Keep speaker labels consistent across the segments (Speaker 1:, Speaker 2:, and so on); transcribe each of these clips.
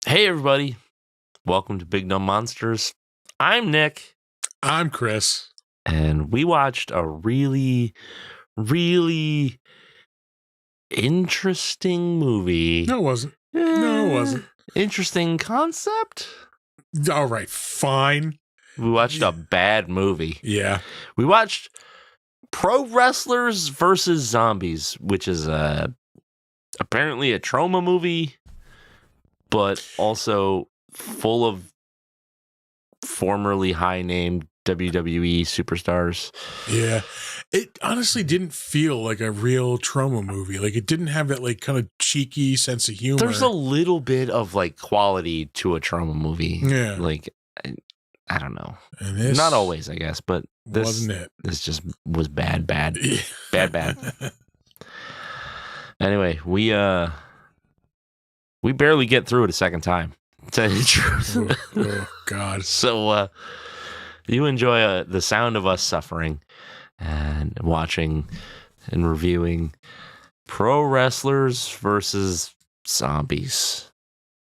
Speaker 1: Hey, everybody. Welcome to Big Dumb Monsters. I'm Nick.
Speaker 2: I'm Chris.
Speaker 1: And we watched a really, really interesting movie.
Speaker 2: No, it wasn't. No, it wasn't.
Speaker 1: Interesting concept.
Speaker 2: All right, fine.
Speaker 1: We watched a bad movie.
Speaker 2: Yeah.
Speaker 1: We watched Pro Wrestlers versus Zombies, which is apparently a trauma movie, but also full of formerly high-named WWE superstars.
Speaker 2: Yeah. It honestly didn't feel like a real trauma movie. Like, it didn't have that, like, kind of cheeky sense of humor.
Speaker 1: There's a little bit of, like, quality to a trauma movie.
Speaker 2: Yeah.
Speaker 1: Like, I don't know.
Speaker 2: And this
Speaker 1: Not always, I guess, but this
Speaker 2: wasn't it.
Speaker 1: This just was bad.
Speaker 2: Yeah.
Speaker 1: Bad. Anyway, we barely get through it a second time, to tell you the truth.
Speaker 2: Oh, God.
Speaker 1: So you enjoy the sound of us suffering and watching and reviewing Pro Wrestlers versus Zombies.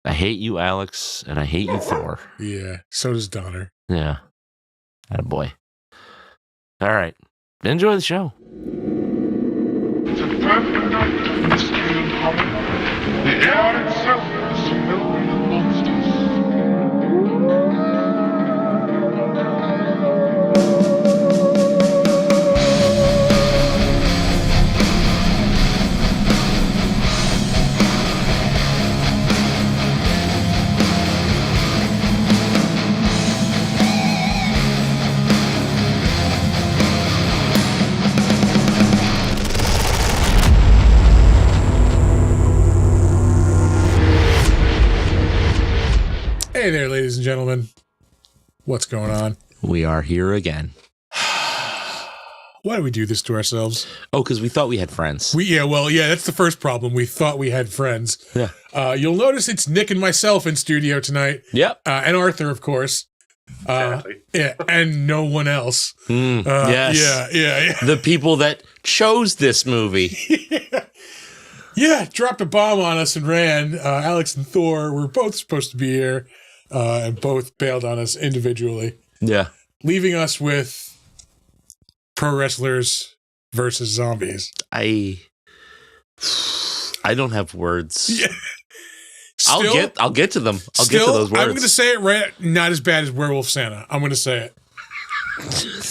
Speaker 1: I hate you, Alex, and I hate you, Thor.
Speaker 2: Yeah. So does Donner.
Speaker 1: Yeah. Attaboy. All right. Enjoy the show.
Speaker 3: The perfect night, mystery and horror. The air itself is filled with monsters.
Speaker 2: Hey there, ladies and gentlemen. What's going on?
Speaker 1: We are here again.
Speaker 2: Why do we do this to ourselves?
Speaker 1: Oh, because we thought we had friends.
Speaker 2: That's the first problem. We thought we had friends.
Speaker 1: Yeah.
Speaker 2: You'll notice it's Nick and myself in studio tonight.
Speaker 1: Yep.
Speaker 2: And Arthur, of course. Yeah, and no one else.
Speaker 1: Yes.
Speaker 2: Yeah.
Speaker 1: The people that chose this movie.
Speaker 2: Yeah, dropped a bomb on us and ran. Alex and Thor were both supposed to be here, and both bailed on us individually,
Speaker 1: Yeah.
Speaker 2: leaving us with Pro Wrestlers versus Zombies.
Speaker 1: I don't have words.
Speaker 2: Yeah.
Speaker 1: I'll get to them. I'll get to those words.
Speaker 2: I'm going to say it right. Not as bad as Werewolf Santa. I'm going to say it.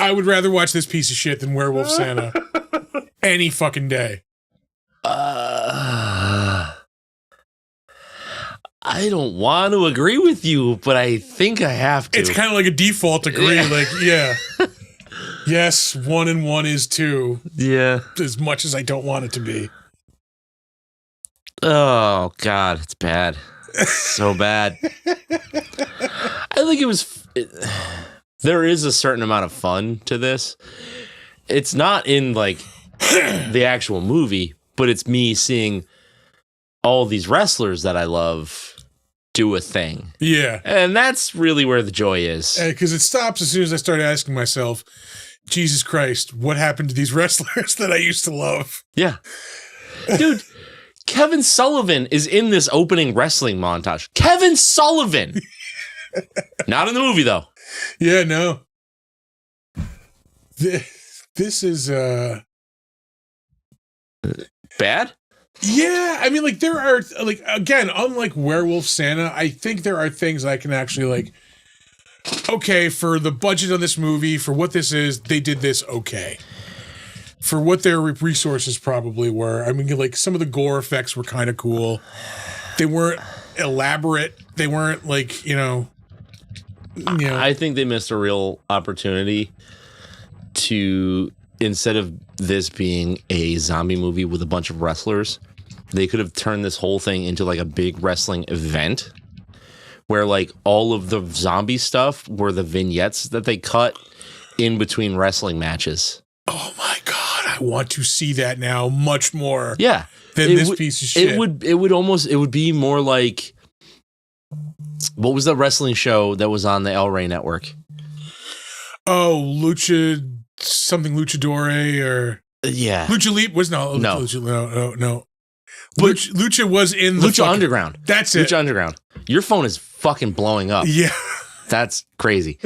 Speaker 2: I would rather watch this piece of shit than Werewolf Santa any fucking day.
Speaker 1: I don't want to agree with you, but I think I have to.
Speaker 2: It's kind of like a default agree.
Speaker 1: Yeah.
Speaker 2: Like, yeah. Yes, 1 and 1 is 2.
Speaker 1: Yeah.
Speaker 2: As much as I don't want it to be.
Speaker 1: Oh, God, it's bad. It's so bad. I think there is a certain amount of fun to this. It's not in, like, the actual movie, but it's me seeing all these wrestlers that I love do a thing.
Speaker 2: Yeah.
Speaker 1: And that's really where the joy is.
Speaker 2: Because it stops as soon as I start asking myself, Jesus Christ, what happened to these wrestlers that I used to love?
Speaker 1: Yeah. Dude, Kevin Sullivan is in this opening wrestling montage. Kevin Sullivan! Not in the movie, though.
Speaker 2: Yeah, no. This is...
Speaker 1: Bad?
Speaker 2: Yeah, I mean, like, there are, like, again, unlike Werewolf Santa, I think there are things I can actually, like, okay, for the budget on this movie, for what this is, they did this okay. For what their resources probably were. I mean, like, some of the gore effects were kind of cool. They weren't elaborate. They weren't like,
Speaker 1: I think they missed a real opportunity to, instead of this being a zombie movie with a bunch of wrestlers, they could have turned this whole thing into like a big wrestling event where like all of the zombie stuff were the vignettes that they cut in between wrestling matches.
Speaker 2: Oh my God, I want to see that now much more.
Speaker 1: Yeah.
Speaker 2: Than this piece of shit.
Speaker 1: It would be more like, what was the wrestling show that was on the El Rey network?
Speaker 2: Oh, Luchadore or
Speaker 1: yeah,
Speaker 2: Lucha Leap was no. Lucha was in the
Speaker 1: Lucha Underground.
Speaker 2: That's it.
Speaker 1: Lucha Underground. Your phone is fucking blowing up.
Speaker 2: Yeah,
Speaker 1: that's crazy.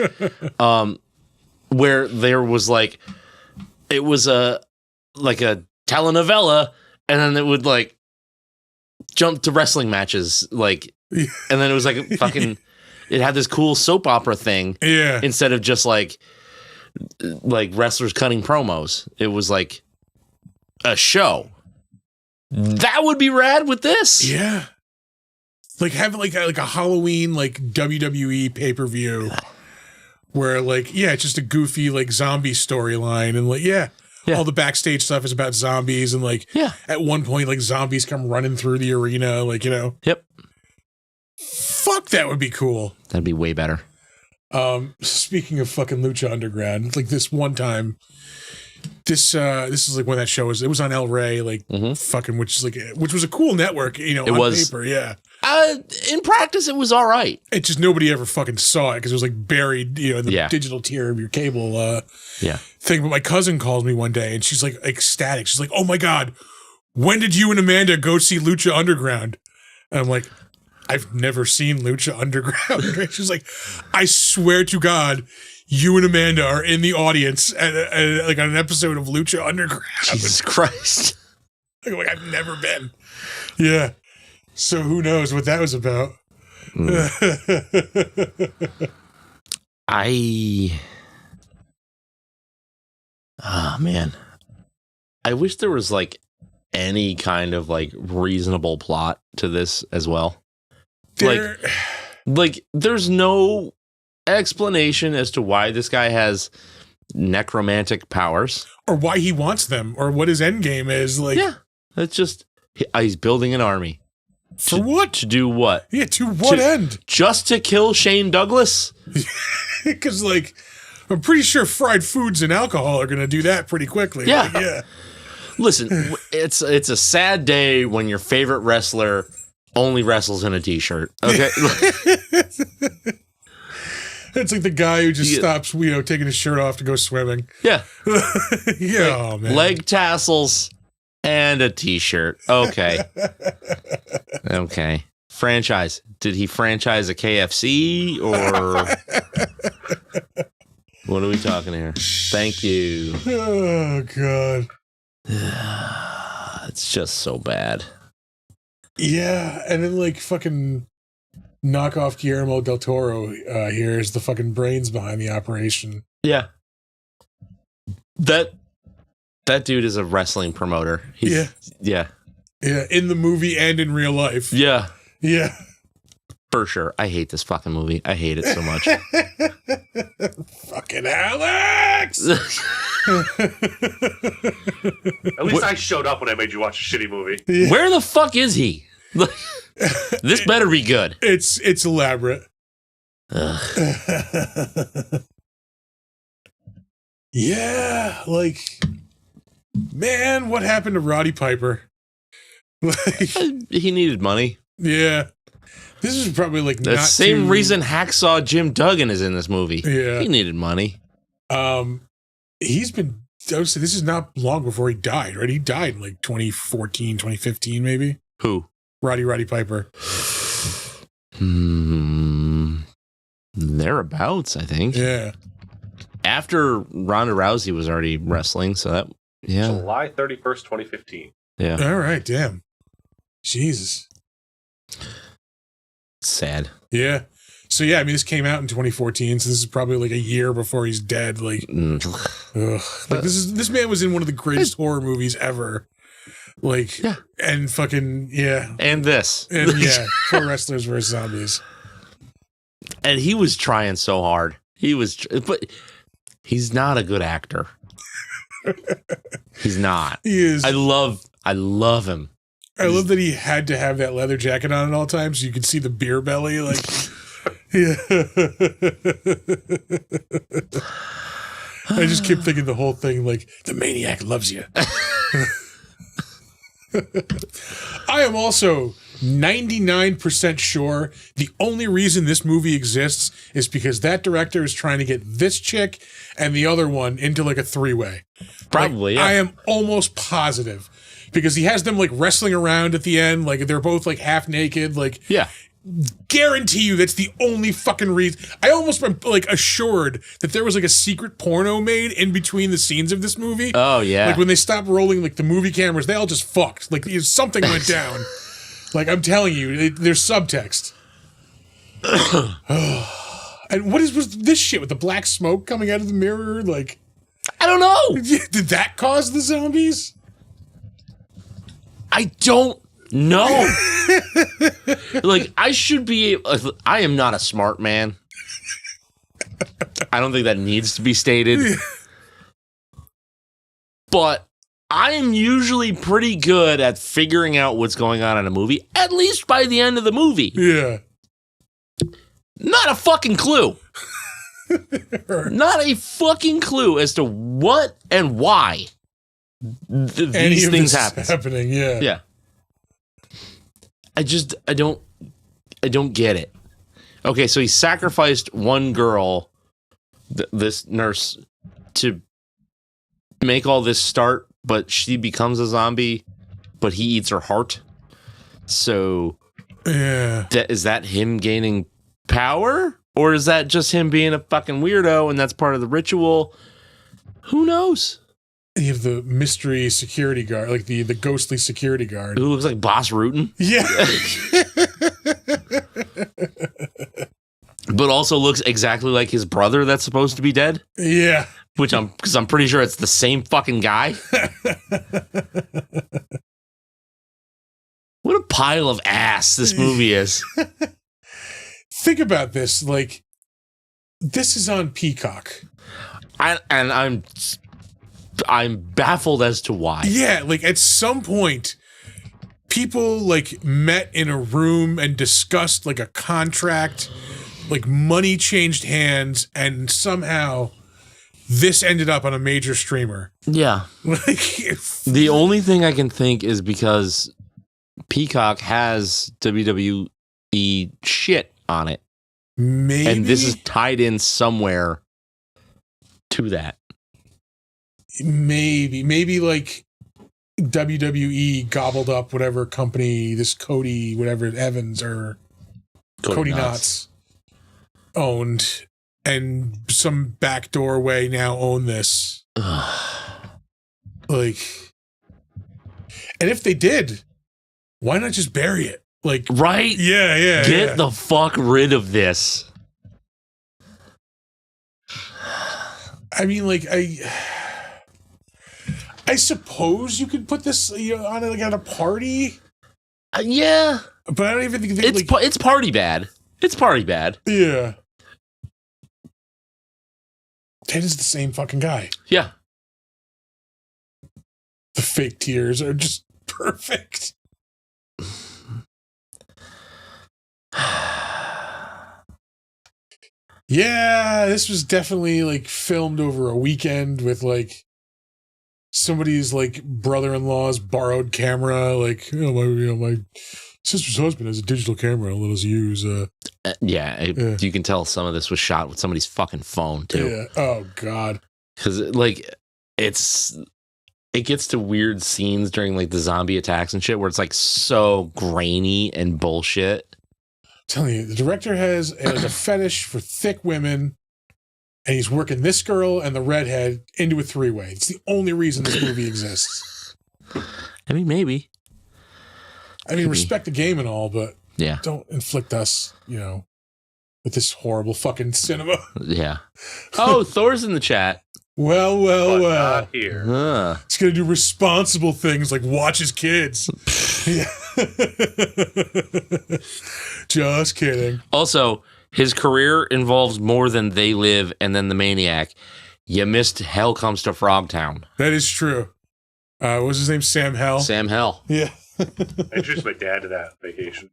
Speaker 1: Where there was like, it was a telenovela, and then it would like jump to wrestling matches, like, and then it was like a fucking. It had this cool soap opera thing.
Speaker 2: Yeah.
Speaker 1: Instead of just like wrestlers cutting promos, it was like a show. That would be rad with this.
Speaker 2: Yeah. Like having like a Halloween like WWE pay-per-view where like, yeah, it's just a goofy like zombie storyline and like, yeah. All the backstage stuff is about zombies and like at one point like zombies come running through the arena, like,
Speaker 1: Yep.
Speaker 2: Fuck, that would be cool.
Speaker 1: That'd be way better.
Speaker 2: Speaking of fucking Lucha Underground, like this one time, this is like when that show was. It was on El Rey, like fucking, which was a cool network, on paper, yeah.
Speaker 1: In practice, it was all right.
Speaker 2: It just nobody ever fucking saw it because it was like buried, in the digital tier of your cable thing. But my cousin called me one day and she's like ecstatic. She's like, "Oh my God, when did you and Amanda go see Lucha Underground?" And I'm like, "I've never seen Lucha Underground." She's like, "I swear to God, you and Amanda are in the audience at like on an episode of Lucha Underground."
Speaker 1: Jesus Christ.
Speaker 2: Like I've never been. Yeah. So who knows what that was about?
Speaker 1: Oh man. I wish there was like any kind of like reasonable plot to this as well. There's no explanation as to why this guy has necromantic powers
Speaker 2: or why he wants them or what his end game is. Like,
Speaker 1: yeah, it's just he's building an army
Speaker 2: for what?
Speaker 1: To do what?
Speaker 2: Yeah, to what end?
Speaker 1: Just to kill Shane Douglas?
Speaker 2: Because like I'm pretty sure fried foods and alcohol are going to do that pretty quickly.
Speaker 1: Yeah,
Speaker 2: like, yeah.
Speaker 1: Listen, it's a sad day when your favorite wrestler only wrestles in a t-shirt. Okay.
Speaker 2: It's like the guy who just stops, taking his shirt off to go swimming.
Speaker 1: Yeah.
Speaker 2: Yeah, oh, man.
Speaker 1: Leg tassels and a t-shirt. Okay. Okay. Franchise. Did he franchise a KFC or what are we talking here? Thank you.
Speaker 2: Oh, God.
Speaker 1: It's just so bad.
Speaker 2: Yeah, and then like fucking knock off Guillermo del Toro here is the fucking brains behind the operation.
Speaker 1: Yeah. That dude is a wrestling promoter. Yeah.
Speaker 2: Yeah, in the movie and in real life.
Speaker 1: Yeah.
Speaker 2: Yeah.
Speaker 1: For sure. I hate this fucking movie. I hate it so much.
Speaker 2: Fucking Alex!
Speaker 4: At least I showed up when I made you watch a shitty movie.
Speaker 2: Yeah.
Speaker 1: Where the fuck is he? This better be good.
Speaker 2: It's elaborate. Yeah, like, man, what happened to Roddy Piper? Like,
Speaker 1: he needed money.
Speaker 2: Yeah. This is probably like
Speaker 1: the same reason Hacksaw Jim Duggan is in this movie.
Speaker 2: Yeah.
Speaker 1: He needed money.
Speaker 2: He's been, I would say this is not long before he died, right? He died in like 2014, 2015, maybe.
Speaker 1: Who?
Speaker 2: Roddy Piper.
Speaker 1: Thereabouts, I think.
Speaker 2: Yeah.
Speaker 1: After Ronda Rousey was already wrestling, so that, yeah.
Speaker 4: July 31st, 2015.
Speaker 1: Yeah.
Speaker 2: All right, damn. Jesus.
Speaker 1: Sad.
Speaker 2: Yeah. So yeah, I mean, this came out in 2014, so this is probably like a year before he's dead. Like, like this man was in one of the greatest horror movies ever. Like,
Speaker 1: Yeah.
Speaker 2: and fucking, yeah.
Speaker 1: And this.
Speaker 2: And yeah, pro wrestlers versus zombies.
Speaker 1: And he was trying so hard. But he's not a good actor. He's not.
Speaker 2: He is.
Speaker 1: I love him.
Speaker 2: I love that he had to have that leather jacket on at all times so you could see the beer belly. Like, yeah. I just keep thinking the whole thing like, the maniac loves you. I am also 99% sure the only reason this movie exists is because that director is trying to get this chick and the other one into like a three-way.
Speaker 1: Probably,
Speaker 2: Like,
Speaker 1: yeah.
Speaker 2: I am almost positive because he has them like wrestling around at the end, like they're both like half naked, like
Speaker 1: Yeah.
Speaker 2: guarantee you that's the only fucking reason. I almost am like assured that there was like a secret porno made in between the scenes of this movie.
Speaker 1: Oh, yeah.
Speaker 2: Like when they stopped rolling like the movie cameras, they all just fucked. Like something went down. Like I'm telling you, there's subtext. And what was this shit with the black smoke coming out of the mirror? Like,
Speaker 1: I don't know.
Speaker 2: did that cause the zombies?
Speaker 1: I don't know. Like, I should be. I am not a smart man. I don't think that needs to be stated. But I am usually pretty good at figuring out what's going on in a movie, at least by the end of the movie.
Speaker 2: Yeah.
Speaker 1: Not a fucking clue. Not a fucking clue as to what and why
Speaker 2: Any
Speaker 1: these
Speaker 2: of
Speaker 1: things
Speaker 2: this is
Speaker 1: happen.
Speaker 2: happening, yeah.
Speaker 1: Yeah. I don't get it. Okay, so he sacrificed one girl, this nurse, to make all this start, but she becomes a zombie, but he eats her heart. So
Speaker 2: Yeah.
Speaker 1: is that him gaining power? Or is that just him being a fucking weirdo and that's part of the ritual? Who knows?
Speaker 2: You have the mystery security guard, like the ghostly security guard.
Speaker 1: Who looks like Boss Rutan,
Speaker 2: Yeah.
Speaker 1: but also looks exactly like his brother that's supposed to be dead?
Speaker 2: Yeah.
Speaker 1: Because I'm pretty sure it's the same fucking guy. What a pile of ass this movie is.
Speaker 2: Think about this. Like, this is on Peacock.
Speaker 1: I'm baffled as to why.
Speaker 2: Yeah. Like, at some point, people, like, met in a room and discussed, like, a contract. Like, money changed hands, and somehow this ended up on a major streamer.
Speaker 1: Yeah.
Speaker 2: Like,
Speaker 1: The only thing I can think is because Peacock has WWE shit on it.
Speaker 2: maybe.
Speaker 1: And this is tied in somewhere to that.
Speaker 2: Maybe like WWE gobbled up whatever company this Cody, whatever Evans or Cody Knotts owned, and some backdoor way now own this. Like, and if they did, why not just bury it? Like,
Speaker 1: Right?
Speaker 2: yeah.
Speaker 1: Get the fuck rid of this.
Speaker 2: I mean, like, I suppose you could put this, on like at a party,
Speaker 1: Yeah.
Speaker 2: but I don't even think
Speaker 1: It's party bad. It's party bad.
Speaker 2: yeah. Ted is the same fucking guy.
Speaker 1: Yeah.
Speaker 2: The fake tears are just perfect. Yeah, this was definitely like filmed over a weekend with like somebody's like brother-in-law's borrowed camera. Like, my sister's husband has a digital camera. Let us use.
Speaker 1: Yeah. You can tell some of this was shot with somebody's fucking phone too.
Speaker 2: Yeah. Oh God.
Speaker 1: Because like it gets to weird scenes during like the zombie attacks and shit where it's like so grainy and bullshit.
Speaker 2: Telling you, the director has a fetish for thick women, and he's working this girl and the redhead into a three-way. It's the only reason this movie exists.
Speaker 1: I mean, maybe.
Speaker 2: I mean, respect the game and all, but
Speaker 1: Yeah.
Speaker 2: don't inflict us, with this horrible fucking cinema.
Speaker 1: Yeah. Oh, Thor's in the chat.
Speaker 2: Well,
Speaker 4: but
Speaker 2: well.
Speaker 4: not here.
Speaker 2: He's gonna do responsible things like watch his kids. Yeah. Just kidding.
Speaker 1: Also, his career involves more than They Live and then The Maniac. You missed Hell Comes to Frogtown.
Speaker 2: That is true. What was his name? Sam Hell?
Speaker 1: Sam Hell.
Speaker 2: Yeah.
Speaker 4: I introduced my dad to that vacation.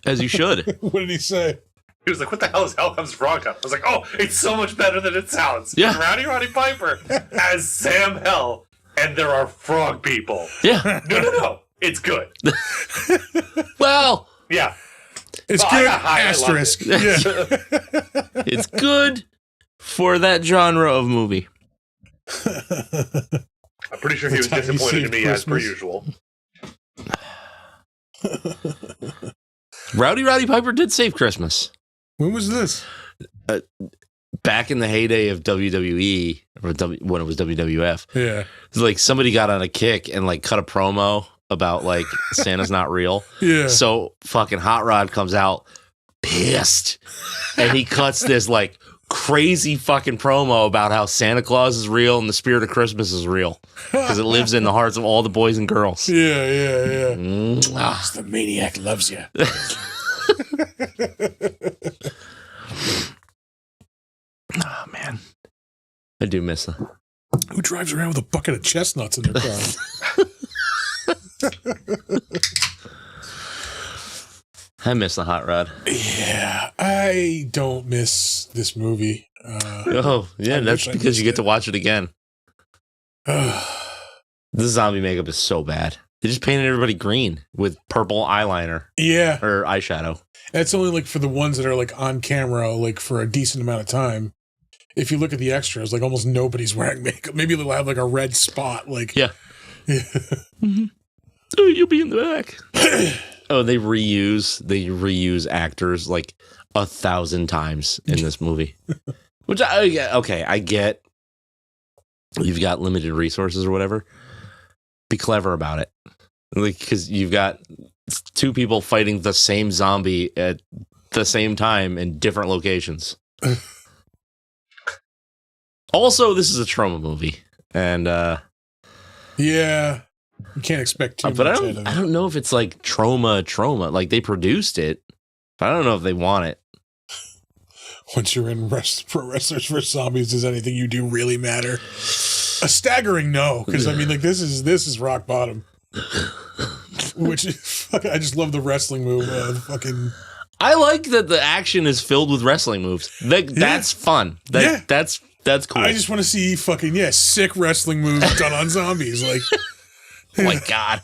Speaker 1: As you should.
Speaker 2: What did he say?
Speaker 4: He was like, "What the hell is Hell Comes to Frogtown?" I was like, "Oh, it's so much better than it sounds."
Speaker 1: Yeah.
Speaker 4: Roddy Piper as Sam Hell, and there are frog people.
Speaker 1: Yeah.
Speaker 4: No. It's good.
Speaker 1: Well,
Speaker 4: Yeah.
Speaker 2: It's
Speaker 4: Well, I
Speaker 2: good.
Speaker 4: got high, I loved
Speaker 2: Asterisk.
Speaker 4: it.
Speaker 2: Yeah.
Speaker 1: it's good for that genre of movie.
Speaker 4: I'm pretty sure he was
Speaker 2: The time he
Speaker 4: disappointed in
Speaker 2: saved
Speaker 4: me as per
Speaker 2: Christmas.
Speaker 4: usual.
Speaker 1: Roddy Piper did save Christmas.
Speaker 2: When was this?
Speaker 1: Back in the heyday of WWE, or when it was WWF,
Speaker 2: Yeah.
Speaker 1: like somebody got on a kick and like cut a promo about like Santa's not real.
Speaker 2: Yeah.
Speaker 1: So fucking Hot Rod comes out pissed, and he cuts this like crazy fucking promo about how Santa Claus is real and the spirit of Christmas is real because it lives in the hearts of all the boys and girls.
Speaker 2: Yeah.
Speaker 1: Mwah.
Speaker 2: The maniac loves you.
Speaker 1: Oh man, I do miss them.
Speaker 2: Who drives around with a bucket of chestnuts in their car?
Speaker 1: I miss the Hot Rod.
Speaker 2: Yeah, I don't miss this movie.
Speaker 1: Oh yeah,
Speaker 2: I
Speaker 1: that's
Speaker 2: wish I
Speaker 1: because
Speaker 2: missed
Speaker 1: you get
Speaker 2: it.
Speaker 1: to watch it again. The zombie makeup is so bad. They just painted everybody green with purple eyeliner
Speaker 2: Yeah,
Speaker 1: or eyeshadow.
Speaker 2: that's only like for the ones that are like on camera, like for a decent amount of time. If you look at the extras, like almost nobody's wearing makeup. Maybe they'll have like a red spot. Like,
Speaker 1: Yeah. Oh, you'll be in the back. Oh, they reuse actors like 1,000 times in this movie. Which I get. You've got limited resources or whatever. Be clever about it, like because you've got two people fighting the same zombie at the same time in different locations. Also, this is a trauma movie, and
Speaker 2: yeah, you can't expect too
Speaker 1: but
Speaker 2: much
Speaker 1: I
Speaker 2: out of it.
Speaker 1: don't know if it's like trauma. Like they produced it, but I don't know if they want it.
Speaker 2: Once you're in Pro Wrestlers vs. Zombies, does anything you do really matter? A staggering no, because I mean, like this is rock bottom. Which I just love the wrestling move. Fucking
Speaker 1: I like that the action is filled with wrestling moves. That's fun.
Speaker 2: Yeah.
Speaker 1: That's cool.
Speaker 2: I just want to see fucking sick wrestling moves done on zombies, like
Speaker 1: oh my god.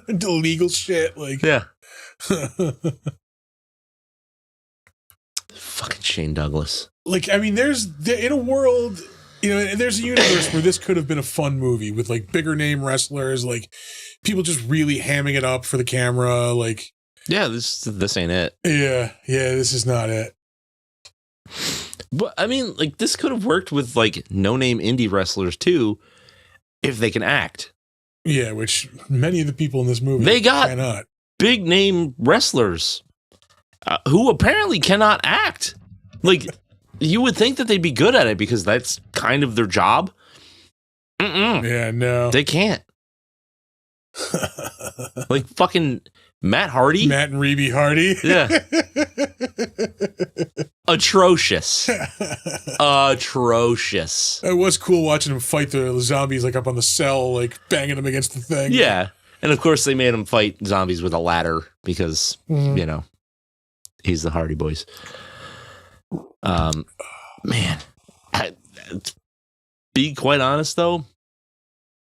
Speaker 2: illegal shit, like
Speaker 1: Yeah. Fucking Shane Douglas.
Speaker 2: like I mean, there's in a world, there's a universe where this could have been a fun movie with like bigger name wrestlers, like people just really hamming it up for the camera, like
Speaker 1: Yeah, this ain't it.
Speaker 2: yeah, this is not it.
Speaker 1: But I mean, like this could have worked with like no-name indie wrestlers too, if they can act.
Speaker 2: Yeah, which many of the people in this movie
Speaker 1: They got-
Speaker 2: cannot.
Speaker 1: Big name wrestlers who apparently cannot act. Like you would think that they'd be good at it because that's kind of their job. Mm-mm.
Speaker 2: Yeah, no.
Speaker 1: They can't. Like fucking Matt Hardy.
Speaker 2: Matt and Reby Hardy.
Speaker 1: Yeah. Atrocious. Atrocious.
Speaker 2: It was cool watching him fight the zombies like up on the cell, like banging them against the thing.
Speaker 1: Yeah. And of course they made him fight zombies with a ladder because, he's the Hardy Boys. Man. Be quite honest though.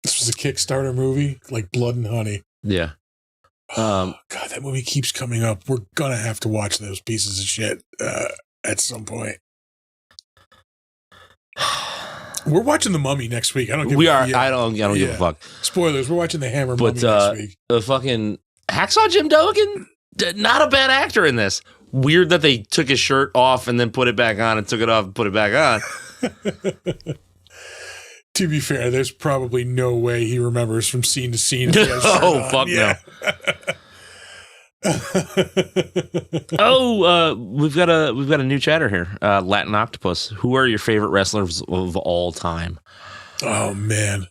Speaker 2: This was a Kickstarter movie, like Blood and Honey.
Speaker 1: Yeah.
Speaker 2: God, that movie keeps coming up. We're gonna have to watch those pieces of shit at some point. We're watching The Mummy next week. I don't give
Speaker 1: We
Speaker 2: a
Speaker 1: are.
Speaker 2: yeah.
Speaker 1: I don't give a
Speaker 2: Yeah.
Speaker 1: fuck.
Speaker 2: Spoilers. We're watching The Hammer
Speaker 1: But
Speaker 2: Mummy next week.
Speaker 1: the fucking Hacksaw Jim Duggan, not a bad actor in this. Weird that they took his shirt off and then put it back on and took it off and put it back on.
Speaker 2: To be fair, there's probably no way he remembers from scene to scene. if he has shirt
Speaker 1: Oh,
Speaker 2: on.
Speaker 1: fuck
Speaker 2: Yeah.
Speaker 1: Oh, we've got a new chatter here. Latin Octopus. Who are your favorite wrestlers of all time?
Speaker 2: Oh man.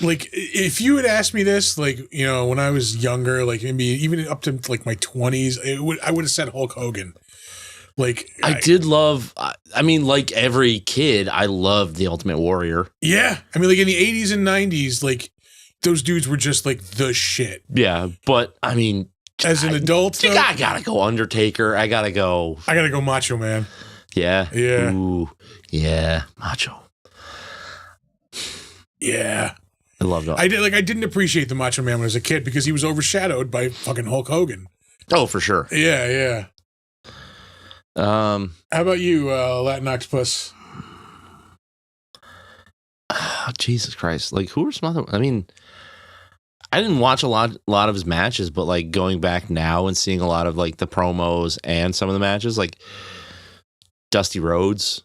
Speaker 2: Like, if you had asked me this, like, you know, when I was younger, like maybe even up to like my 20s, I would have said Hulk Hogan. Like,
Speaker 1: I did love. I mean, like every kid, I loved the Ultimate Warrior.
Speaker 2: yeah. I mean, like in the 80s and 90s, like those dudes were just like the shit.
Speaker 1: Yeah, but I mean,
Speaker 2: As an adult, though,
Speaker 1: I gotta go Undertaker. I gotta go.
Speaker 2: I gotta go Macho Man.
Speaker 1: Yeah.
Speaker 2: Yeah.
Speaker 1: Ooh, yeah. Macho.
Speaker 2: Yeah.
Speaker 1: I loved it.
Speaker 2: I didn't appreciate the Macho Man when I was a kid because he was overshadowed by fucking Hulk Hogan.
Speaker 1: Oh, for sure.
Speaker 2: Yeah, yeah.
Speaker 1: How
Speaker 2: about you, Latin Octopus?
Speaker 1: Jesus Christ! Like, who are some other? I mean, I didn't watch a lot of his matches, but like going back now and seeing a lot of like the promos and some of the matches, like Dusty Rhodes,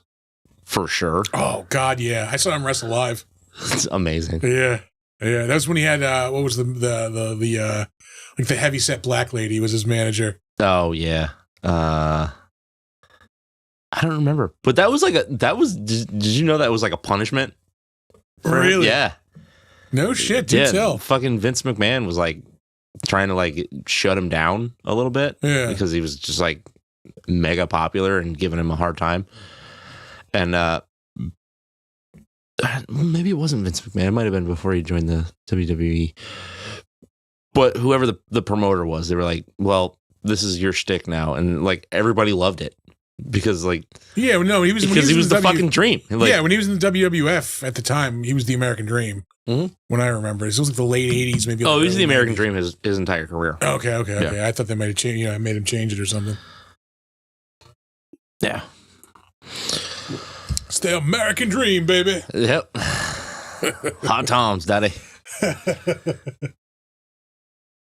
Speaker 1: for sure.
Speaker 2: Oh God, yeah, I saw him wrestle live.
Speaker 1: It's amazing.
Speaker 2: Yeah, yeah. That was when he had what was the like the heavyset black lady was his manager.
Speaker 1: Oh yeah. I don't remember, but that was like did you know that was like a punishment?
Speaker 2: Really?
Speaker 1: Yeah.
Speaker 2: No shit. Do tell.
Speaker 1: Fucking Vince McMahon was like trying to like shut him down a little bit.
Speaker 2: Yeah.
Speaker 1: Because he was just like mega popular and giving him a hard time. And maybe it wasn't Vince McMahon. It might have been before he joined the WWE. But whoever the promoter was, they were like, well, this is your shtick now. And like everybody loved it. Because like
Speaker 2: yeah, no, he was
Speaker 1: the fucking dream. Like,
Speaker 2: yeah, when he was in the WWF at the time, he was the American Dream.
Speaker 1: Mm-hmm.
Speaker 2: When I remember, it was like the late '80s, maybe.
Speaker 1: Oh,
Speaker 2: like
Speaker 1: he was the American
Speaker 2: 90s.
Speaker 1: Dream his entire career.
Speaker 2: Okay. I thought they might have changed. You know, made him change it or something.
Speaker 1: Yeah.
Speaker 2: It's the American Dream, baby.
Speaker 1: Yep. Hot Toms, daddy.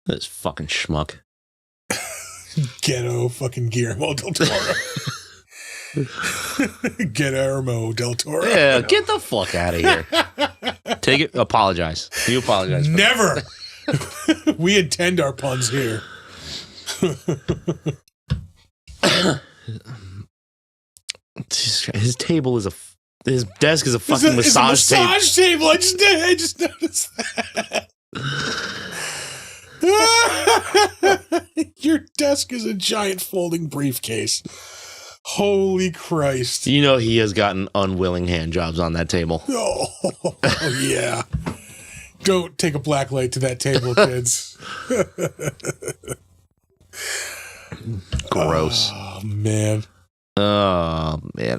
Speaker 1: This fucking schmuck.
Speaker 2: Ghetto fucking Guillermo del Toro. Guillermo del Toro.
Speaker 1: Yeah, get the fuck out of here. Take it. Apologize. You apologize.
Speaker 2: Never. We intend our puns here.
Speaker 1: His table is his desk is a fucking massage table.
Speaker 2: Massage table. I just noticed that. Your desk is a giant folding briefcase. Holy Christ.
Speaker 1: You know he has gotten unwilling hand jobs on that table.
Speaker 2: Oh, yeah. Don't take a black light to that table, kids.
Speaker 1: Gross.
Speaker 2: Oh, man.
Speaker 1: Oh, man.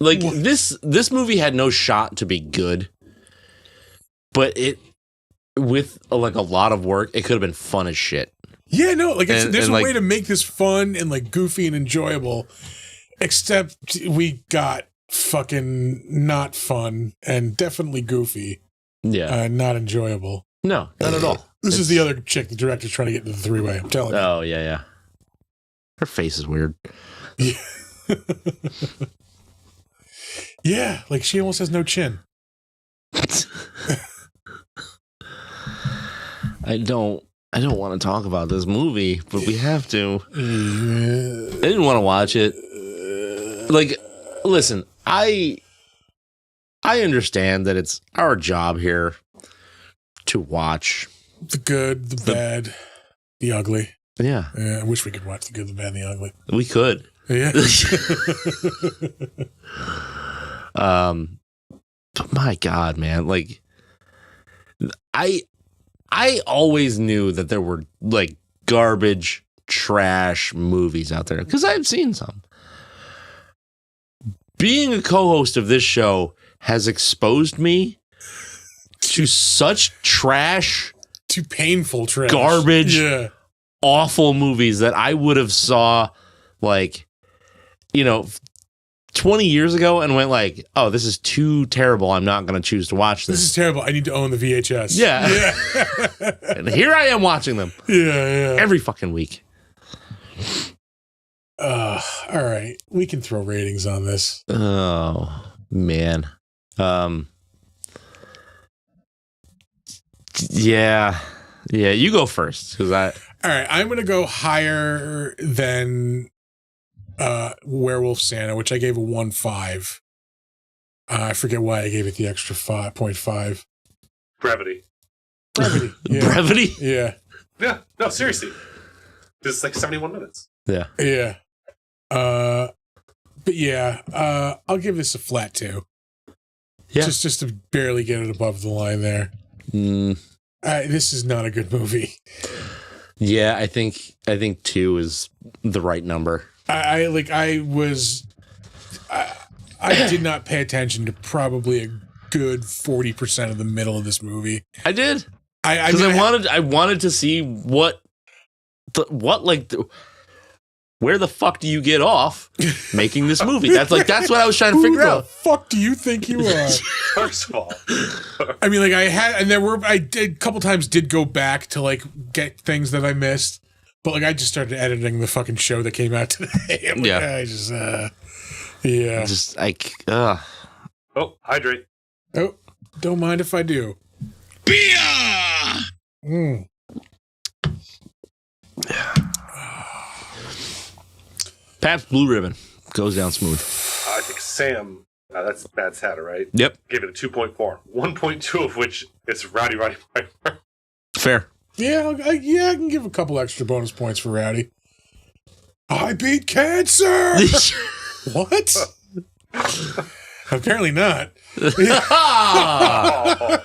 Speaker 1: Like this movie had no shot to be good. But with like a lot of work, it could have been fun as shit.
Speaker 2: Yeah, no, like there's a
Speaker 1: like,
Speaker 2: way to make this fun and like goofy and enjoyable, except we got fucking not fun and definitely goofy.
Speaker 1: Yeah,
Speaker 2: not enjoyable.
Speaker 1: No, not at all.
Speaker 2: This is the other chick the director's trying to get into the three-way. I'm telling you.
Speaker 1: Oh yeah. Her face is weird.
Speaker 2: Yeah. Yeah, like she almost has no chin.
Speaker 1: I don't want to talk about this movie, but we have to. I didn't want to watch it. Like, listen, I understand that it's our job here to watch
Speaker 2: The good, the bad, the ugly.
Speaker 1: Yeah.
Speaker 2: Yeah, I wish we could watch the good, the bad, and the ugly.
Speaker 1: We could.
Speaker 2: Yeah.
Speaker 1: But my God, man, like I always knew that there were like garbage, trash movies out there because I've seen some. Being a co-host of this show has exposed me to such trash,
Speaker 2: Too painful trash.
Speaker 1: garbage,
Speaker 2: Yeah.
Speaker 1: awful movies that I would have saw like, 20 years ago and went like, oh, this is too terrible. I'm not going to choose to watch
Speaker 2: This
Speaker 1: this.
Speaker 2: is terrible. I need to own the VHS.
Speaker 1: Yeah.
Speaker 2: Yeah.
Speaker 1: And here I am watching them
Speaker 2: Yeah.
Speaker 1: every fucking week.
Speaker 2: All right. We can throw ratings on this.
Speaker 1: Oh, man. Yeah. Yeah, you go first because
Speaker 2: All right, I'm gonna go higher than Werewolf Santa, which I gave a 1.5. I forget why I gave it the extra 5.5.
Speaker 4: Brevity.
Speaker 2: Brevity. Yeah.
Speaker 1: brevity.
Speaker 2: Yeah.
Speaker 4: Yeah. No, seriously. This is like 71 minutes.
Speaker 1: Yeah.
Speaker 2: Yeah. But yeah, I'll give this a flat 2.
Speaker 1: Yeah.
Speaker 2: Just to barely get it above the line there.
Speaker 1: Mm,
Speaker 2: This is not a good movie.
Speaker 1: yeah, I think 2 is the right number.
Speaker 2: I did not pay attention to probably a good 40% of the middle of this movie.
Speaker 1: I did
Speaker 2: I
Speaker 1: because
Speaker 2: mean,
Speaker 1: I wanted to see where the fuck do you get off making this movie? That's what I was trying to
Speaker 2: who
Speaker 1: figure
Speaker 2: the
Speaker 1: out.
Speaker 2: fuck do you think you are?
Speaker 4: First of all,
Speaker 2: I mean, like I did a couple times did go back to like get things that I missed, but like I just started editing the fucking show that came out today. I'm like,
Speaker 1: Yeah.
Speaker 2: I just yeah.
Speaker 1: Just like,
Speaker 4: oh, hydrate.
Speaker 2: Oh, don't mind if I do.
Speaker 5: Beer!
Speaker 2: Mm.
Speaker 1: Pabst Blue Ribbon goes down smooth.
Speaker 4: I think Sam, that's Bad Santa, right?
Speaker 1: Yep,
Speaker 4: Gave it a 2.4. 1.2 of which is Rowdy Piper.
Speaker 1: fair.
Speaker 2: Yeah, I can give a couple extra bonus points for Rowdy. I beat cancer. What? Apparently not.
Speaker 1: Ah!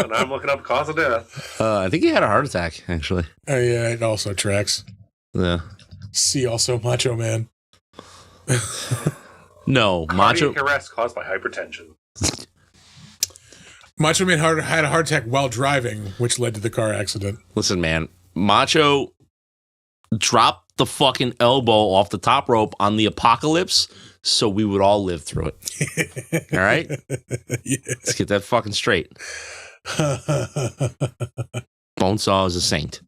Speaker 4: Now I'm looking up cause of death.
Speaker 1: I think he had a heart attack, actually.
Speaker 2: Oh yeah, it also tracks.
Speaker 1: Yeah.
Speaker 2: See also Macho Man.
Speaker 1: No, Macho.
Speaker 4: Cardiac arrest caused by hypertension.
Speaker 2: Macho Man had a heart attack while driving, which led to the car accident.
Speaker 1: Listen, man. Macho dropped the fucking elbow off the top rope on the apocalypse so we would all live through it. All right? Let's get that fucking straight. Bonesaw is a saint.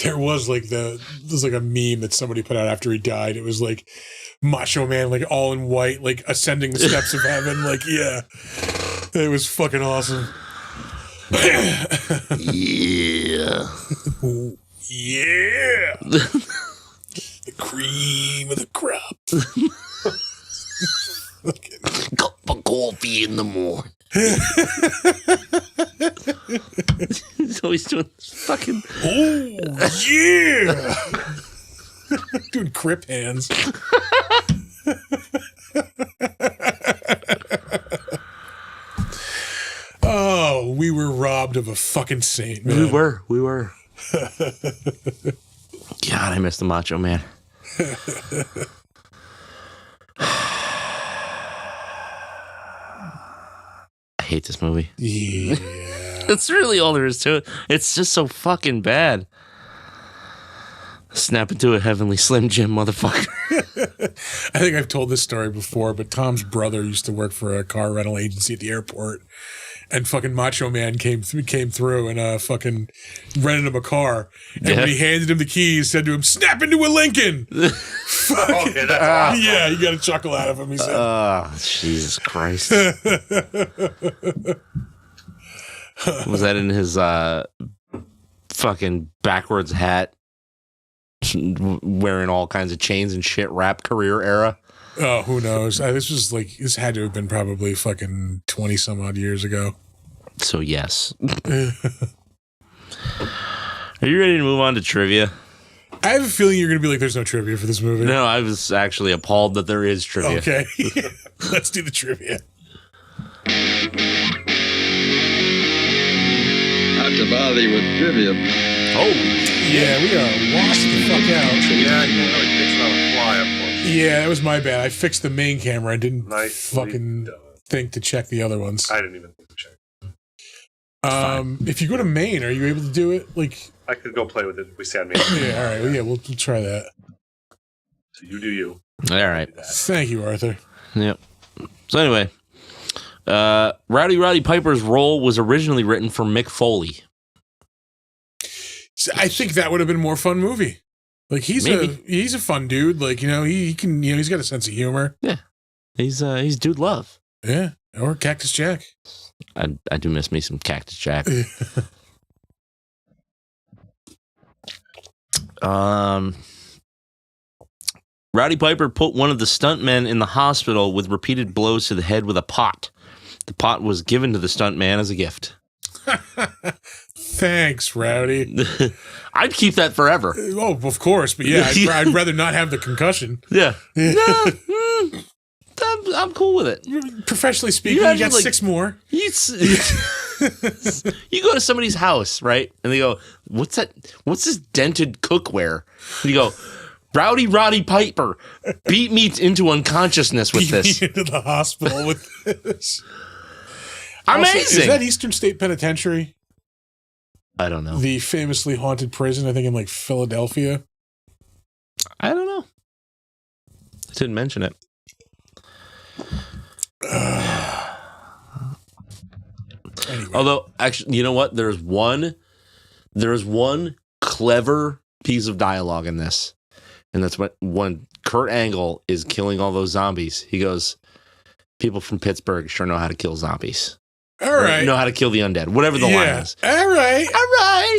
Speaker 2: There was like a meme that somebody put out after he died. It was like Macho Man, like all in white, like ascending the steps of heaven. Like, yeah, it was fucking awesome.
Speaker 1: Yeah.
Speaker 2: Yeah, the cream of the crop.
Speaker 1: Cup of coffee in the morning. He's always doing this fucking.
Speaker 2: Oh yeah, doing crip hands. Oh, we were robbed of a fucking saint, man.
Speaker 1: We were. God, I miss the Macho Man. I hate this movie.
Speaker 2: Yeah.
Speaker 1: That's really all there is to it. It's just so fucking bad. Snap into a heavenly Slim Jim, motherfucker.
Speaker 2: I think I've told this story before, but Tom's brother used to work for a car rental agency at the airport, and fucking Macho Man came through and fucking rented him a car. And when he handed him the keys, said to him, "Snap into a Lincoln."
Speaker 4: Okay, that's awesome.
Speaker 2: Yeah, you got a chuckle out of him. He said,
Speaker 1: Oh, Jesus Christ. Was that in his fucking backwards hat, wearing all kinds of chains and shit rap career era?
Speaker 2: "Oh, who knows? This had to have been probably fucking 20 some odd years ago."
Speaker 1: So, yes. Are you ready to move on to trivia?
Speaker 2: I have a feeling you're going to be like, "There's no trivia for this movie."
Speaker 1: No, I was actually appalled that there is trivia.
Speaker 2: Okay, let's do the trivia.
Speaker 5: Not to bother you with trivia.
Speaker 1: Oh,
Speaker 2: Yeah, we are washed the fuck out.
Speaker 4: Yeah, you know, it takes on a fly, of course.
Speaker 2: Yeah, that was my bad. I fixed the main camera. I didn't
Speaker 4: Nicely
Speaker 2: fucking
Speaker 4: done.
Speaker 2: think to check the other ones.
Speaker 4: I didn't even think to check.
Speaker 2: If you go to main, are you able to do it? Like,
Speaker 4: I could go play with it if we sand me.
Speaker 2: yeah, all right. Well, yeah, we'll try that.
Speaker 4: So you do you.
Speaker 1: all right.
Speaker 2: Thank you, Arthur.
Speaker 1: Yep. So anyway, Rowdy Piper's role was originally written for Mick Foley.
Speaker 2: So I think that would have been a more fun movie. Like he's a fun dude. Like, you know, he can, you know, he's got a sense of humor.
Speaker 1: He's dude love.
Speaker 2: Yeah. Or Cactus Jack.
Speaker 1: I do miss me some Cactus Jack. Rowdy Piper put one of the stuntmen in the hospital with repeated blows to the head with a pot. The pot was given to the stuntman as a gift.
Speaker 2: Thanks, Rowdy.
Speaker 1: I'd keep that forever.
Speaker 2: Oh, of course, but yeah, I'd rather not have the concussion.
Speaker 1: Yeah. I'm cool with it.
Speaker 2: Professionally speaking, you got 6 more.
Speaker 1: You go to somebody's house, right? And they go, what's that? What's this dented cookware? And you go, Roddy Piper beat me into unconsciousness with this.
Speaker 2: Beat me into the hospital with this.
Speaker 1: Amazing.
Speaker 2: Also, is that Eastern State Penitentiary?
Speaker 1: I don't know.
Speaker 2: The famously haunted prison, I think in like Philadelphia.
Speaker 1: I don't know. I didn't mention it.
Speaker 2: Anyway.
Speaker 1: Although, actually, you know what? There's one clever piece of dialogue in this. And that's when Kurt Angle is killing all those zombies. He goes, people from Pittsburgh sure know how to kill zombies.
Speaker 2: All right.
Speaker 1: Know how to kill the undead. Whatever the line is.
Speaker 2: All right.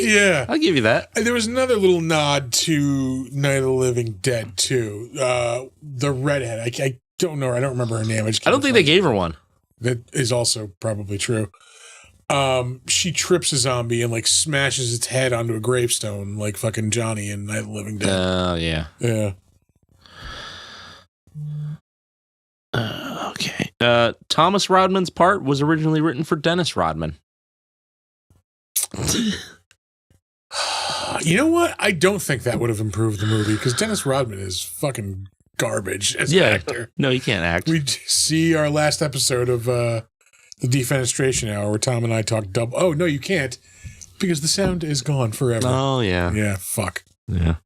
Speaker 2: Yeah.
Speaker 1: I'll give you that.
Speaker 2: There was another little nod to Night of the Living Dead, too. The redhead. I don't know her. I don't remember her name.
Speaker 1: I don't think they gave her one.
Speaker 2: That is also probably true. She trips a zombie and like smashes its head onto a gravestone like fucking Johnny in Night of the Living Dead.
Speaker 1: Oh, yeah.
Speaker 2: Yeah.
Speaker 1: Okay. Thomas Rodman's part was originally written for Dennis Rodman.
Speaker 2: You know what? I don't think that would have improved the movie because Dennis Rodman is fucking garbage as an actor.
Speaker 1: No, he can't act.
Speaker 2: We see our last episode of the Defenestration Hour where Tom and I talk double. Oh, no, you can't because the sound is gone forever.
Speaker 1: Oh, yeah.
Speaker 2: Yeah, fuck.
Speaker 1: Yeah.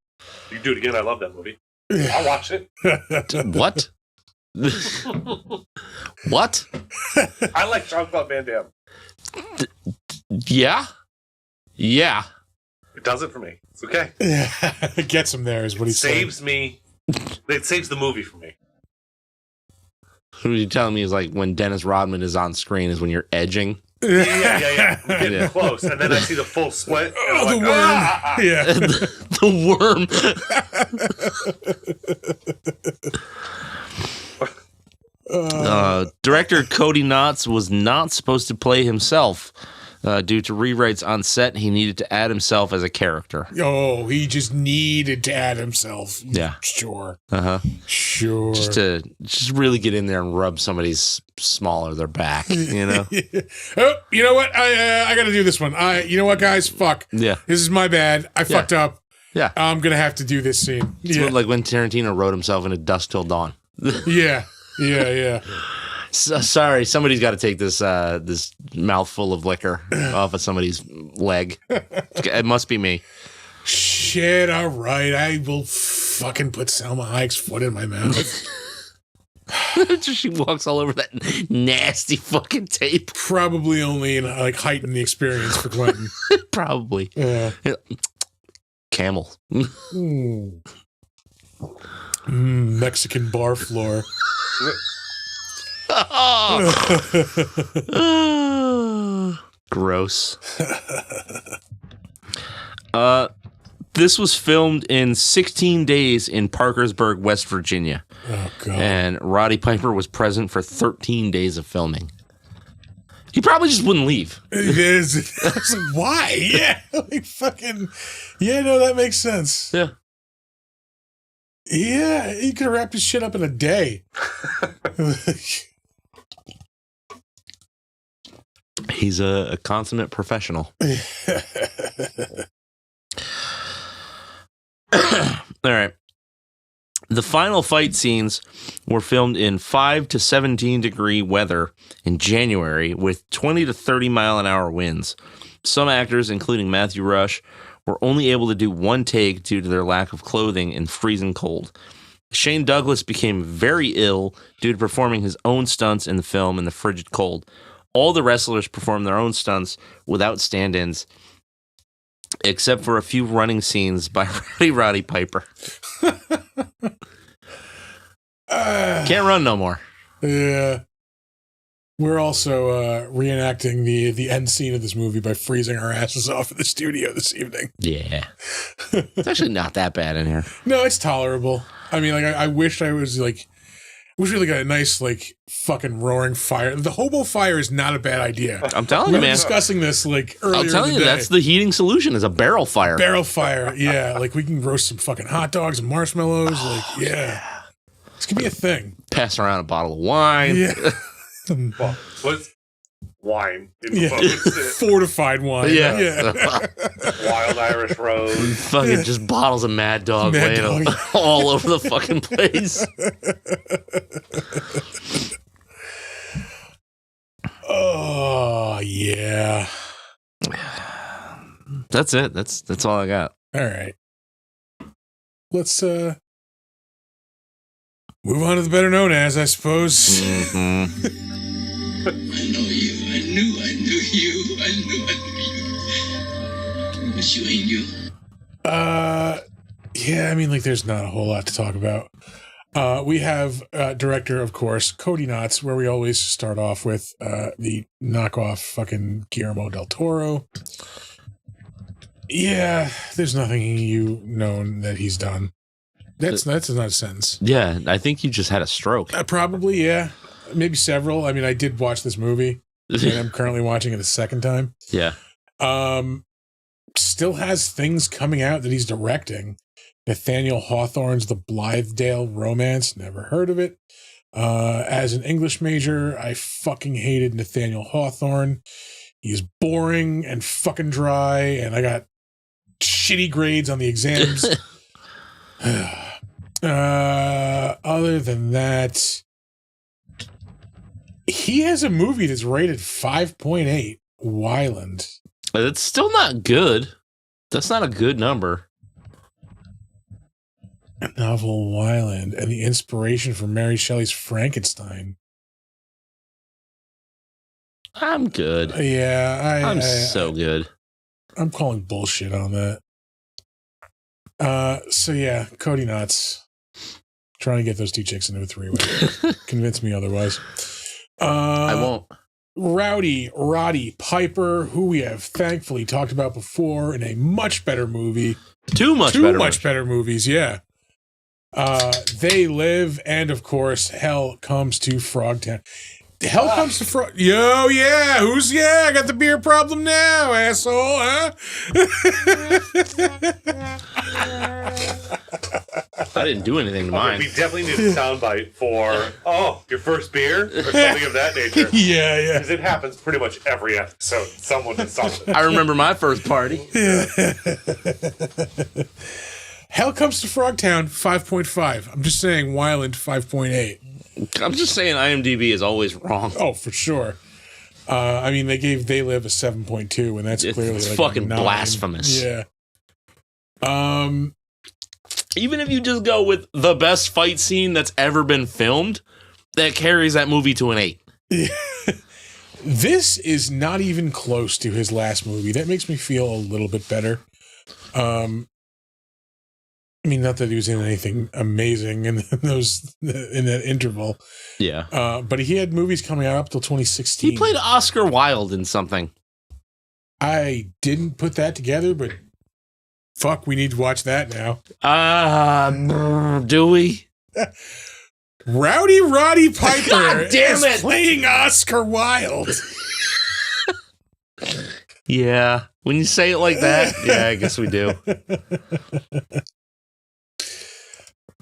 Speaker 4: You do it again. I love that movie. I'll watch it.
Speaker 1: What? What?
Speaker 4: I like Jean-Claude Van Damme.
Speaker 1: Yeah? Yeah.
Speaker 4: It does it for me. It's okay.
Speaker 2: It gets him there is what he
Speaker 4: Saves me. It saves the movie for me.
Speaker 1: What you telling me is like when Dennis Rodman is on screen is when you're edging.
Speaker 4: Yeah. I'm getting
Speaker 1: Yeah.
Speaker 4: close. And then I see the full split. And
Speaker 2: Oh,
Speaker 4: I'm
Speaker 2: the
Speaker 4: like,
Speaker 2: worm. Yeah.
Speaker 1: The worm. Director Cody Knotts was not supposed to play himself. Due to rewrites on set, he needed to add himself as a character.
Speaker 2: Oh, he just needed to add himself.
Speaker 1: Yeah.
Speaker 2: Sure.
Speaker 1: Uh-huh.
Speaker 2: Sure.
Speaker 1: Just really get in there and rub somebody's small or their back, you know?
Speaker 2: Oh, you know what? I got to do this one. You know what, guys? Fuck.
Speaker 1: Yeah.
Speaker 2: This is my bad. I fucked up.
Speaker 1: Yeah.
Speaker 2: I'm going to have to do this scene.
Speaker 1: It's like when Tarantino wrote himself into Dusk Till Dawn.
Speaker 2: Yeah.
Speaker 1: Sorry, somebody's got to take this this mouthful of liquor off of somebody's leg. It must be me.
Speaker 2: Shit, all right. I will fucking put Selma Hayek's foot in my mouth.
Speaker 1: She walks all over that nasty fucking tape.
Speaker 2: Probably only in like heighten the experience for Quentin.
Speaker 1: Probably.
Speaker 2: Yeah.
Speaker 1: Camel.
Speaker 2: Mexican bar floor.
Speaker 1: Gross. This was filmed in 16 days in Parkersburg, West Virginia.
Speaker 2: Oh, God.
Speaker 1: And Roddy Piper was present for 13 days of filming. He probably just wouldn't leave.
Speaker 2: It is. I was like, why? Yeah. Like fucking. Yeah, no, that makes sense.
Speaker 1: Yeah.
Speaker 2: Yeah, he could have wrapped his shit up in a day.
Speaker 1: He's a consummate professional. All right. The final fight scenes were filmed in 5 to 17 degree weather in January with 20 to 30 mile an hour winds. Some actors, including Matthew Rush, were only able to do one take due to their lack of clothing in freezing cold. Shane Douglas became very ill due to performing his own stunts in the film in the frigid cold. All the wrestlers performed their own stunts without stand-ins, except for a few running scenes by Roddy Piper. Can't run no more.
Speaker 2: Yeah. We're also reenacting the end scene of this movie by freezing our asses off in the studio this evening.
Speaker 1: Yeah. It's actually not that bad in here.
Speaker 2: No, it's tolerable. I mean, like, I wish I was like, wish we got a nice, like, fucking roaring fire. The hobo fire is not a bad idea.
Speaker 1: I'm telling
Speaker 2: We
Speaker 1: you,
Speaker 2: were
Speaker 1: man.
Speaker 2: discussing this like earlier.
Speaker 1: I'm telling
Speaker 2: in
Speaker 1: you,
Speaker 2: the day.
Speaker 1: that's the heating solution is a barrel fire.
Speaker 2: Barrel fire, yeah. Like we can roast some fucking hot dogs and marshmallows. Like, yeah. This could be a thing.
Speaker 1: Pass around a bottle of wine.
Speaker 2: Yeah.
Speaker 4: Well, what's wine in the
Speaker 2: Yeah.
Speaker 4: boat?
Speaker 2: Fortified wine.
Speaker 1: Yeah.
Speaker 4: Wild Irish Rose.
Speaker 1: Fucking just bottles of Mad Dog
Speaker 2: Mad
Speaker 1: laying
Speaker 2: Dog.
Speaker 1: all over the fucking place.
Speaker 2: Oh, yeah.
Speaker 1: That's it. That's all I got.
Speaker 2: All right. Let's move on to the better known as, I suppose.
Speaker 1: Mhm.
Speaker 5: I know you. I knew you. But you ain't you.
Speaker 2: Yeah, I mean, like, there's not a whole lot to talk about. We have director, of course, Cody Knotts, where we always start off with the knockoff fucking Guillermo del Toro. Yeah, there's nothing you known that he's done. That's not a sentence.
Speaker 1: Yeah, I think you just had a stroke.
Speaker 2: Probably, yeah. Maybe several. I mean, I did watch this movie, and I'm currently watching it a second time.
Speaker 1: Yeah.
Speaker 2: Still has things coming out that he's directing. Nathaniel Hawthorne's The Blithedale Romance. Never heard of it. As an English major, I fucking hated Nathaniel Hawthorne. He's boring and fucking dry, and I got shitty grades on the exams. Other than that, he has a movie that's rated 5.8, Wyland.
Speaker 1: It's still not good. That's not a good number.
Speaker 2: Novel Wyland and the inspiration for Mary Shelley's Frankenstein.
Speaker 1: I'm good.
Speaker 2: Yeah,
Speaker 1: I'm so good.
Speaker 2: I'm calling bullshit on that. So yeah, Cody Knotts trying to get those two chicks into a three-way. Convince me otherwise.
Speaker 1: I won't.
Speaker 2: Rowdy Roddy Piper, who we have thankfully talked about before in a much better movie.
Speaker 1: Too much
Speaker 2: Two
Speaker 1: better.
Speaker 2: much better movies, yeah. They Live, and of course, Hell Comes to Frogtown. Hell Comes to Frog. Yo, yeah. Who's I got the beer problem now, asshole, huh?
Speaker 1: I didn't do anything to
Speaker 4: Okay,
Speaker 1: mine.
Speaker 4: we definitely need a soundbite for, your first beer or something of that nature.
Speaker 2: Yeah, yeah.
Speaker 4: Because it happens pretty much every episode. Someone did something.
Speaker 1: I remember my first party.
Speaker 2: Hell Comes to Frogtown, 5.5. I'm just saying, Wyland, 5.8.
Speaker 1: I'm just saying IMDb is always wrong.
Speaker 2: Oh, for sure. I mean, they gave They Live a 7.2, and that's
Speaker 1: It's
Speaker 2: clearly like
Speaker 1: fucking
Speaker 2: a 9.
Speaker 1: blasphemous.
Speaker 2: Yeah.
Speaker 1: Even if you just go with the best fight scene that's ever been filmed, that carries that movie to an 8.
Speaker 2: This is not even close to his last movie. That makes me feel a little bit better. I mean, not that he was in anything amazing in that interval,
Speaker 1: Yeah.
Speaker 2: but he had movies coming out up till 2016.
Speaker 1: He played Oscar Wilde in something.
Speaker 2: I didn't put that together, but fuck, we need to watch that now.
Speaker 1: Do we?
Speaker 2: Rowdy Roddy Piper
Speaker 1: God damn
Speaker 2: is
Speaker 1: it.
Speaker 2: playing Oscar Wilde.
Speaker 1: Yeah. When you say it like that, yeah, I guess we do.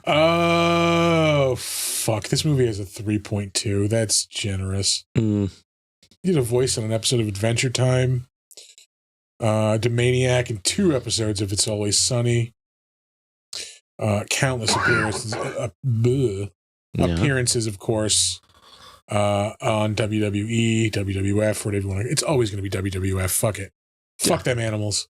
Speaker 2: Oh, fuck. This movie has a 3.2. That's generous.
Speaker 1: Mm.
Speaker 2: He did a voice on an episode of Adventure Time. Domaniac in 2 episodes of It's Always Sunny. Countless appearances. Appearances, of course, on WWE, WWF, whatever you want to. It's always going to be WWF. Fuck it. Fuck them animals.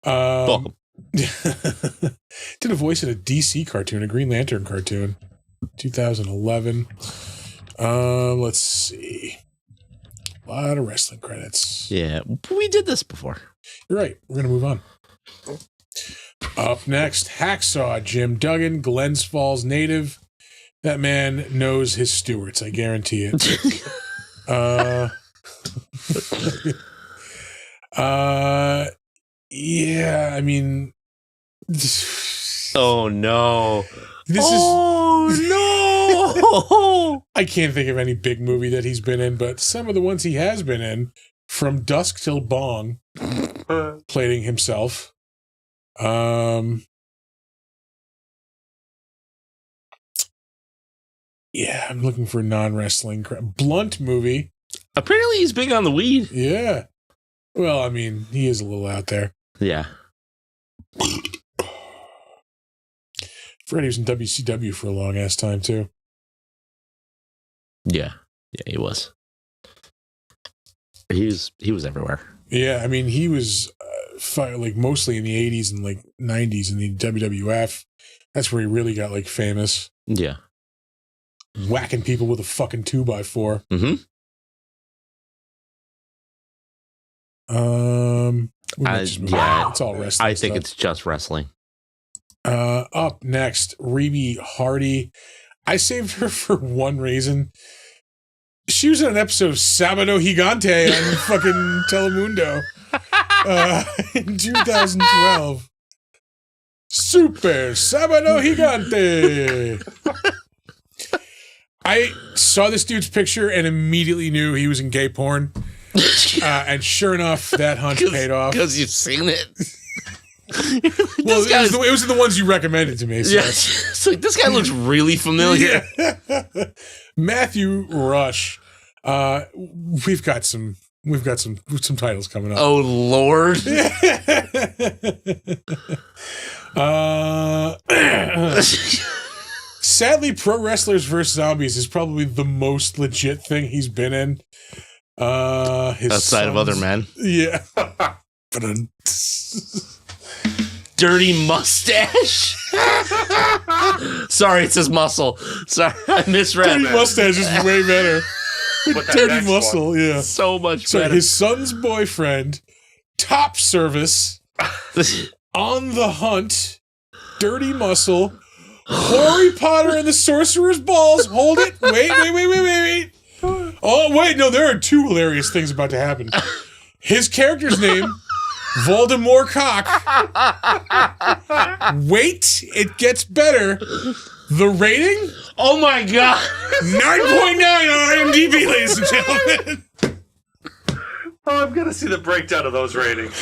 Speaker 1: Welcome.
Speaker 2: Did a voice in a DC cartoon, a Green Lantern cartoon, 2011. Let's see. A lot of wrestling credits.
Speaker 1: Yeah, we did this before.
Speaker 2: You're right. We're going to move on. Up next, Hacksaw, Jim Duggan, Glens Falls native. That man knows his Stewarts, I guarantee it. Yeah, I mean,
Speaker 1: Oh no.
Speaker 2: this is.
Speaker 1: Oh
Speaker 2: I can't think of any big movie that he's been in, but some of the ones he has been in, from Dusk Till Dawn, playing himself. Yeah, I'm looking for non-wrestling Blunt movie.
Speaker 1: Apparently he's big on the weed.
Speaker 2: Yeah. Well, I mean, he is a little out there.
Speaker 1: Yeah.
Speaker 2: Freddie was in WCW for a long ass time too.
Speaker 1: Yeah. Yeah, he was. He was everywhere.
Speaker 2: Yeah, I mean, he was like mostly in the 80s and like 90s in the WWF. That's where he really got like famous.
Speaker 1: Yeah.
Speaker 2: Whacking people with a fucking 2x4.
Speaker 1: Mm-hmm.
Speaker 2: It's all wrestling.
Speaker 1: I think
Speaker 2: stuff.
Speaker 1: it's just wrestling.
Speaker 2: Up next, Reby Hardy. I saved her for one reason. She was in an episode of Sábado Gigante on fucking Telemundo in 2012. Super Sábado Gigante. I saw this dude's picture and immediately knew he was in gay porn. And sure enough, that hunch paid off.
Speaker 1: Because you've seen it.
Speaker 2: Well, it was the ones you recommended to me. So.
Speaker 1: Yes. It's like, this guy looks really familiar.
Speaker 2: Yeah. Matthew Rush. We've got some titles coming up.
Speaker 1: Oh, Lord.
Speaker 2: Sadly, Pro Wrestlers vs. Zombies is probably the most legit thing he's been in.
Speaker 1: Outside of other men.
Speaker 2: Yeah.
Speaker 1: Dirty mustache. Sorry, it says muscle. Sorry, I misread.
Speaker 2: Dirty mustache is way better.
Speaker 4: But that
Speaker 2: Dirty
Speaker 4: next
Speaker 2: muscle,
Speaker 4: one,
Speaker 2: yeah.
Speaker 1: So much
Speaker 2: So
Speaker 1: better.
Speaker 2: his son's boyfriend, Top Service, On the Hunt, Dirty Muscle, Harry Potter and the Sorcerer's Balls. Hold it. Wait. Oh, wait. No, there are two hilarious things about to happen. His character's name, Voldemort Cock. Wait, it gets better. The rating?
Speaker 1: Oh my God.
Speaker 2: 9.9 on IMDb, ladies and gentlemen.
Speaker 4: Oh, I'm gonna see the breakdown of those ratings.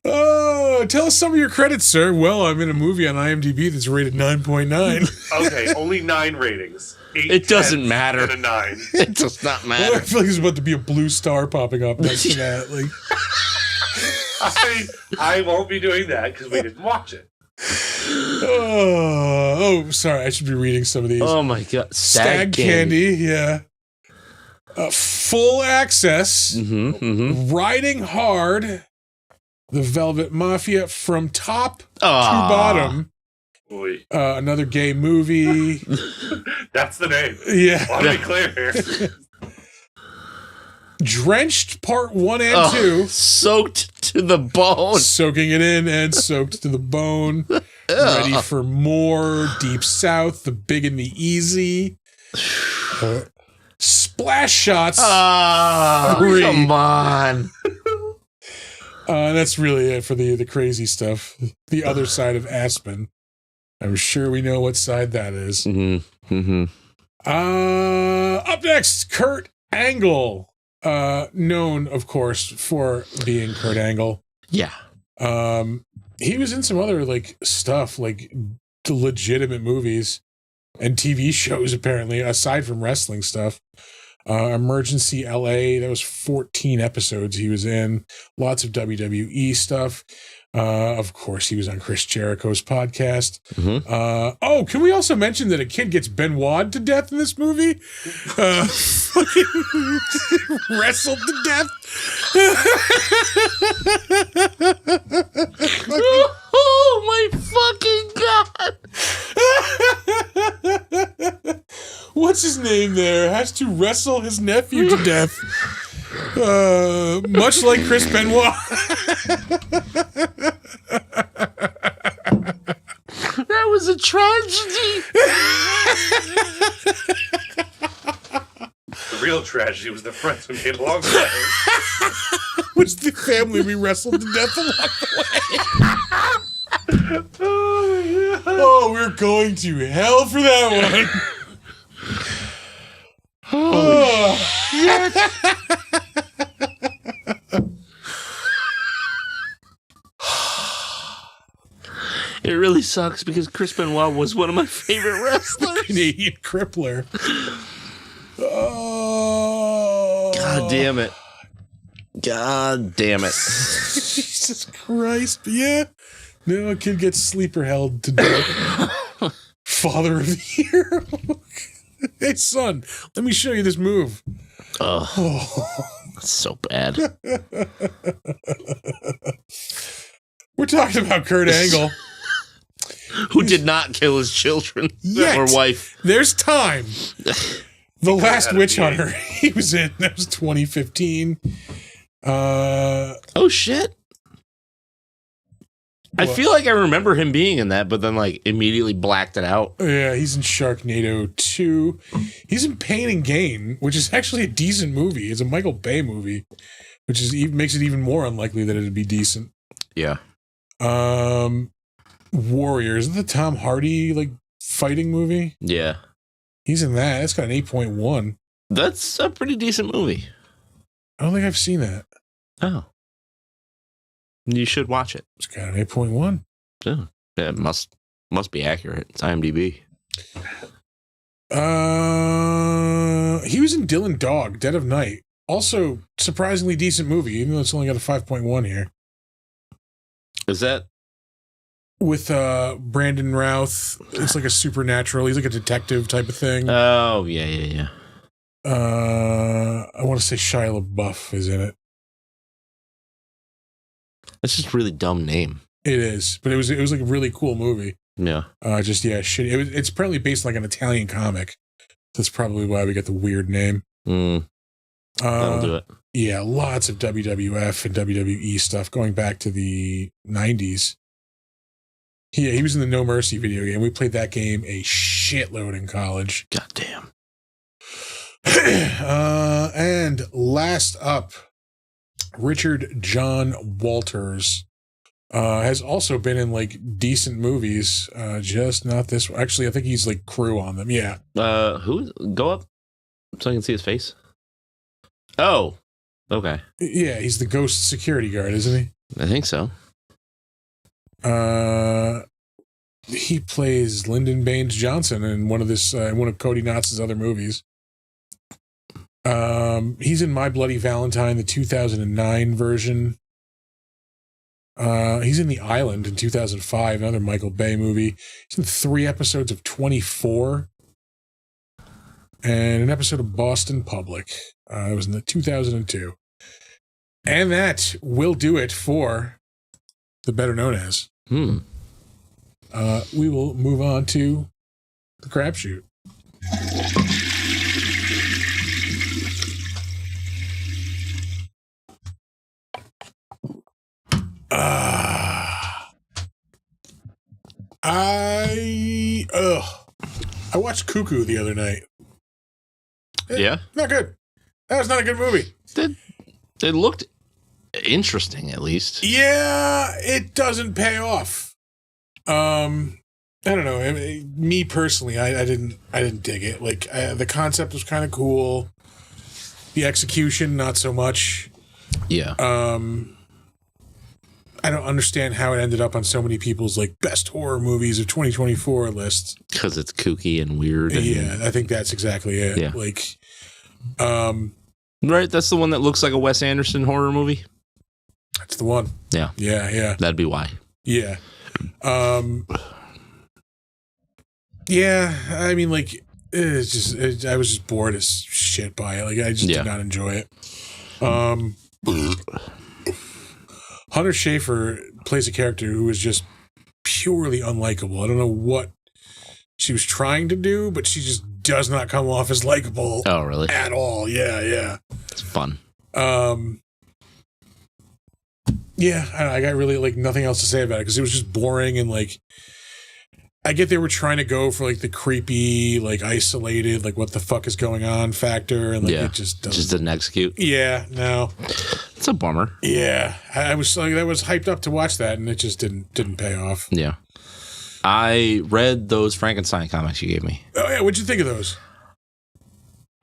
Speaker 2: Oh, tell us some of your credits, sir. Well, I'm in a movie on IMDb that's rated 9.9.
Speaker 4: Okay, only 9 ratings. 8,
Speaker 1: It doesn't
Speaker 4: 10,
Speaker 1: matter.
Speaker 4: And a 9.
Speaker 1: It does not
Speaker 2: Well, I
Speaker 1: matter.
Speaker 2: feel like there's about to be a blue star popping up next to that. Like,
Speaker 4: I won't be doing that because we didn't watch it.
Speaker 2: Sorry, I should be reading some of these.
Speaker 1: Oh my God.
Speaker 2: Stag Candy, yeah. Full Access,
Speaker 1: Mm-hmm.
Speaker 2: Riding Hard, The Velvet Mafia, From Top to Bottom,
Speaker 4: Oy.
Speaker 2: another gay movie.
Speaker 4: That's the name.
Speaker 2: Yeah.
Speaker 4: Want to be clear here.
Speaker 2: Drenched Part 1 and 2.
Speaker 1: Soaked to the bone.
Speaker 2: Soaking it in and soaked to the bone. Ready for more. Deep South, The Big and the Easy. Splash Shots. Three.
Speaker 1: Come on.
Speaker 2: That's really it for the crazy stuff. The other side of Aspen. I'm sure we know what side that is.
Speaker 1: Mm-hmm. Mm-hmm.
Speaker 2: Up next, Kurt Angle. Known, of course, for being Kurt Angle.
Speaker 1: Yeah.
Speaker 2: He was in some other like stuff, like legitimate movies and TV shows, apparently, aside from wrestling stuff. Emergency LA, that was 14 episodes he was in. Lots of WWE stuff. Of course, he was on Chris Jericho's podcast.
Speaker 1: Mm-hmm.
Speaker 2: Can we also mention that a kid gets Benoit to death in this movie? Fucking wrestled to death.
Speaker 1: Oh my fucking God.
Speaker 2: What's his name there? Has to wrestle his nephew to death. Much like Chris Benoit.
Speaker 1: That was a tragedy.
Speaker 4: The real tragedy was the friends we made along the way.
Speaker 2: Was the family we wrestled to death along the way. Oh, we're going to hell for that one. Oh.
Speaker 1: It really sucks because Chris Benoit was one of my favorite wrestlers.
Speaker 2: Canadian crippler. Oh.
Speaker 1: God damn it. God damn it.
Speaker 2: Jesus Christ. But yeah. No, a kid gets sleeper held to death. Father of the Year. Hey, son, let me show you this move.
Speaker 1: Oh, that's so bad.
Speaker 2: We're talking about Kurt Angle.
Speaker 1: Who did not kill his children
Speaker 2: Yet.
Speaker 1: or wife.
Speaker 2: There's time. The Last
Speaker 4: Gotta
Speaker 2: Witch
Speaker 4: be.
Speaker 2: Hunter he was in. That was 2015.
Speaker 1: Oh, shit. I
Speaker 2: What?
Speaker 1: feel like I remember him being in that, but then like immediately blacked it out.
Speaker 2: Yeah, he's in Sharknado 2. He's in Pain and Gain, which is actually a decent movie. It's a Michael Bay movie, which is makes it even more unlikely that it'd be decent.
Speaker 1: Yeah.
Speaker 2: Warriors, is that the Tom Hardy like fighting movie?
Speaker 1: Yeah.
Speaker 2: He's in that. It's got an 8.1.
Speaker 1: That's a pretty decent movie.
Speaker 2: I don't think I've seen that.
Speaker 1: Oh. You should watch it.
Speaker 2: It's got an 8.1.
Speaker 1: Yeah. It must be accurate. It's IMDb.
Speaker 2: He was in Dylan Dog, Dead of Night. Also, surprisingly decent movie, even though it's only got a 5.1 here.
Speaker 1: Is that
Speaker 2: With Brandon Routh. It's like a supernatural. He's like a detective type of thing.
Speaker 1: Oh, yeah.
Speaker 2: I want to say Shia LaBeouf is in it.
Speaker 1: That's just a really dumb name.
Speaker 2: It is, but it was like a really cool movie.
Speaker 1: Yeah.
Speaker 2: Shitty. It's apparently based on like an Italian comic. That's probably why we get the weird name.
Speaker 1: That'll do it.
Speaker 2: Yeah, lots of WWF and WWE stuff going back to the 90s. Yeah, he was in the No Mercy video game. We played that game a shitload in college.
Speaker 1: God damn.
Speaker 2: And last up, Richard John Walters has also been in like decent movies, just not this one. Actually, I think he's like crew on them. Yeah.
Speaker 1: Who? Go up so I can see his face. Oh, okay.
Speaker 2: Yeah, he's the ghost security guard, isn't he?
Speaker 1: I think so.
Speaker 2: He plays Lyndon Baines Johnson in one of Cody Knott's other movies. He's in My Bloody Valentine, the 2009 version. He's in The Island in 2005, another Michael Bay movie. He's in 3 episodes of 24 and an episode of Boston Public. It was in the 2002. And that will do it for the Better Known As. We will move on to the crapshoot. I watched Cuckoo the other night.
Speaker 1: Yeah.
Speaker 2: Not good. That was not a good movie.
Speaker 1: It looked interesting, at least.
Speaker 2: Yeah, it doesn't pay off. I don't know. Me personally, I didn't dig it. Like the concept was kind of cool. The execution, not so much.
Speaker 1: Yeah.
Speaker 2: I don't understand how it ended up on so many people's like best horror movies of 2024 lists.
Speaker 1: Because it's kooky and weird. And,
Speaker 2: Yeah, I think that's exactly it.
Speaker 1: Yeah.
Speaker 2: Like,
Speaker 1: right? That's the one that looks like a Wes Anderson horror movie?
Speaker 2: that's the one.
Speaker 1: Yeah.
Speaker 2: Yeah.
Speaker 1: That'd be why.
Speaker 2: Yeah. Yeah, I mean, like, I was just bored as shit by it. Like, I just did not enjoy it. Hunter Schafer plays a character who is just purely unlikable. I don't know what she was trying to do, but she just does not come off as likable
Speaker 1: Oh, really?
Speaker 2: at all. Yeah.
Speaker 1: It's fun.
Speaker 2: Yeah, I got really like nothing else to say about it because it was just boring and like I get they were trying to go for like the creepy, like isolated, like what the fuck is going on factor, and like it just doesn't.
Speaker 1: Just didn't execute.
Speaker 2: Yeah, no.
Speaker 1: It's a bummer.
Speaker 2: Yeah, I was like, I was hyped up to watch that, and it just didn't pay off.
Speaker 1: Yeah. I read those Frankenstein comics you gave me.
Speaker 2: Oh yeah, what'd you think of those?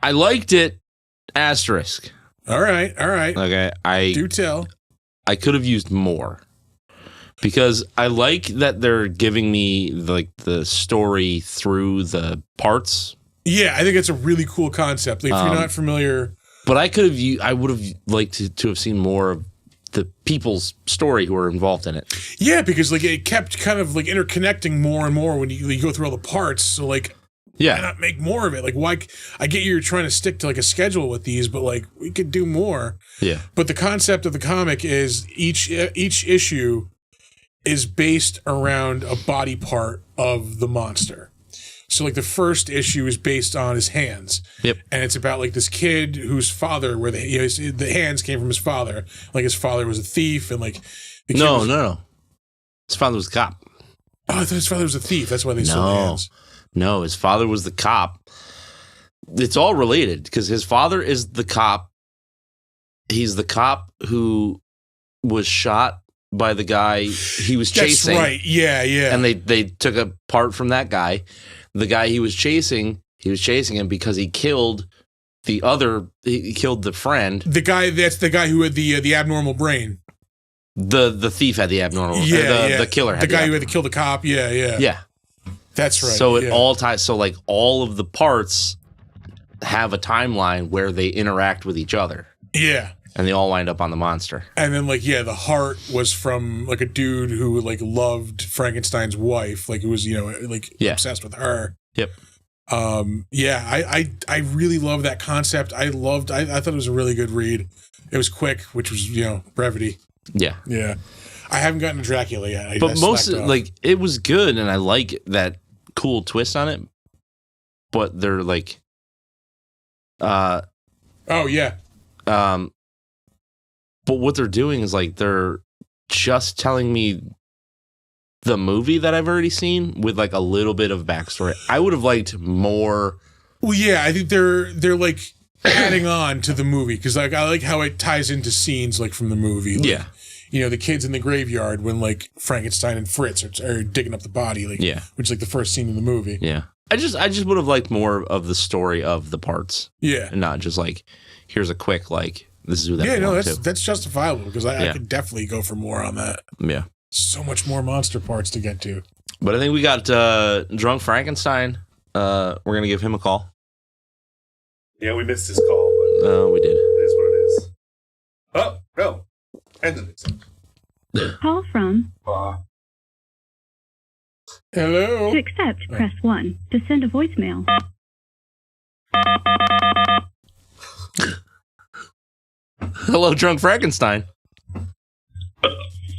Speaker 1: I liked it. Asterisk.
Speaker 2: All right.
Speaker 1: Okay.
Speaker 2: Do tell.
Speaker 1: I could have used more. Because I like that they're giving me like the story through the parts.
Speaker 2: Yeah, I think it's a really cool concept. Like, if you're not familiar,
Speaker 1: but I would have liked to have seen more of the people's story who are involved in it.
Speaker 2: yeah, because like it kept kind of like interconnecting more and more when you go through all the parts. So like, why
Speaker 1: Yeah.
Speaker 2: not make more of it? Like, why? I get you're trying to stick to like a schedule with these, but like we could do more.
Speaker 1: Yeah.
Speaker 2: But the concept of the comic is each issue is based around a body part of the monster. So like the first issue is based on his hands.
Speaker 1: Yep.
Speaker 2: And it's about like this kid whose father, where the hands came from his father. Like his father was a thief, and like the kid
Speaker 1: No. His father was a cop.
Speaker 2: Oh, I thought his father was a thief. That's why they sold the hands.
Speaker 1: No, his father was the cop. It's all related because his father is the cop. He's the cop who was shot by the guy he was chasing.
Speaker 2: That's right. Yeah.
Speaker 1: And they took a part from that guy. The guy he was chasing him because he killed he killed the friend.
Speaker 2: That's the guy who had the abnormal brain.
Speaker 1: The thief had the abnormal. The killer had
Speaker 2: the guy who had to kill the cop. Yeah.
Speaker 1: Yeah.
Speaker 2: That's right.
Speaker 1: So it all ties. So like all of the parts have a timeline where they interact with each other.
Speaker 2: Yeah.
Speaker 1: And they all wind up on the monster.
Speaker 2: And then like, the heart was from like a dude who like loved Frankenstein's wife. Like it was, obsessed with her.
Speaker 1: Yep.
Speaker 2: I really love that concept. I thought it was a really good read. It was quick, which was, brevity.
Speaker 1: Yeah.
Speaker 2: Yeah. I haven't gotten to Dracula yet.
Speaker 1: But most like it was good and I like that cool twist on it. But they're like
Speaker 2: oh yeah.
Speaker 1: But what they're doing is like they're just telling me the movie that I've already seen with like a little bit of backstory. I would have liked more.
Speaker 2: Well, yeah, I think they're like adding on to the movie because like I like how it ties into scenes like from the movie. Like,
Speaker 1: Yeah.
Speaker 2: The kids in the graveyard when like Frankenstein and Fritz are digging up the body, like which is like the first scene in the movie.
Speaker 1: Yeah. I just would have liked more of the story of the parts.
Speaker 2: Yeah.
Speaker 1: And not just like here's a quick like this is who that
Speaker 2: that's justifiable because I could definitely go for more on that.
Speaker 1: Yeah.
Speaker 2: So much more monster parts to get to.
Speaker 1: But I think we got Drunk Frankenstein. We're gonna give him a call.
Speaker 4: Yeah, we missed his call, but
Speaker 1: We did.
Speaker 4: it is what it is. Oh, no. Ended it.
Speaker 6: Call from.
Speaker 2: Hello.
Speaker 6: To accept, press 1. To send a voicemail.
Speaker 1: Hello, Drunk Frankenstein.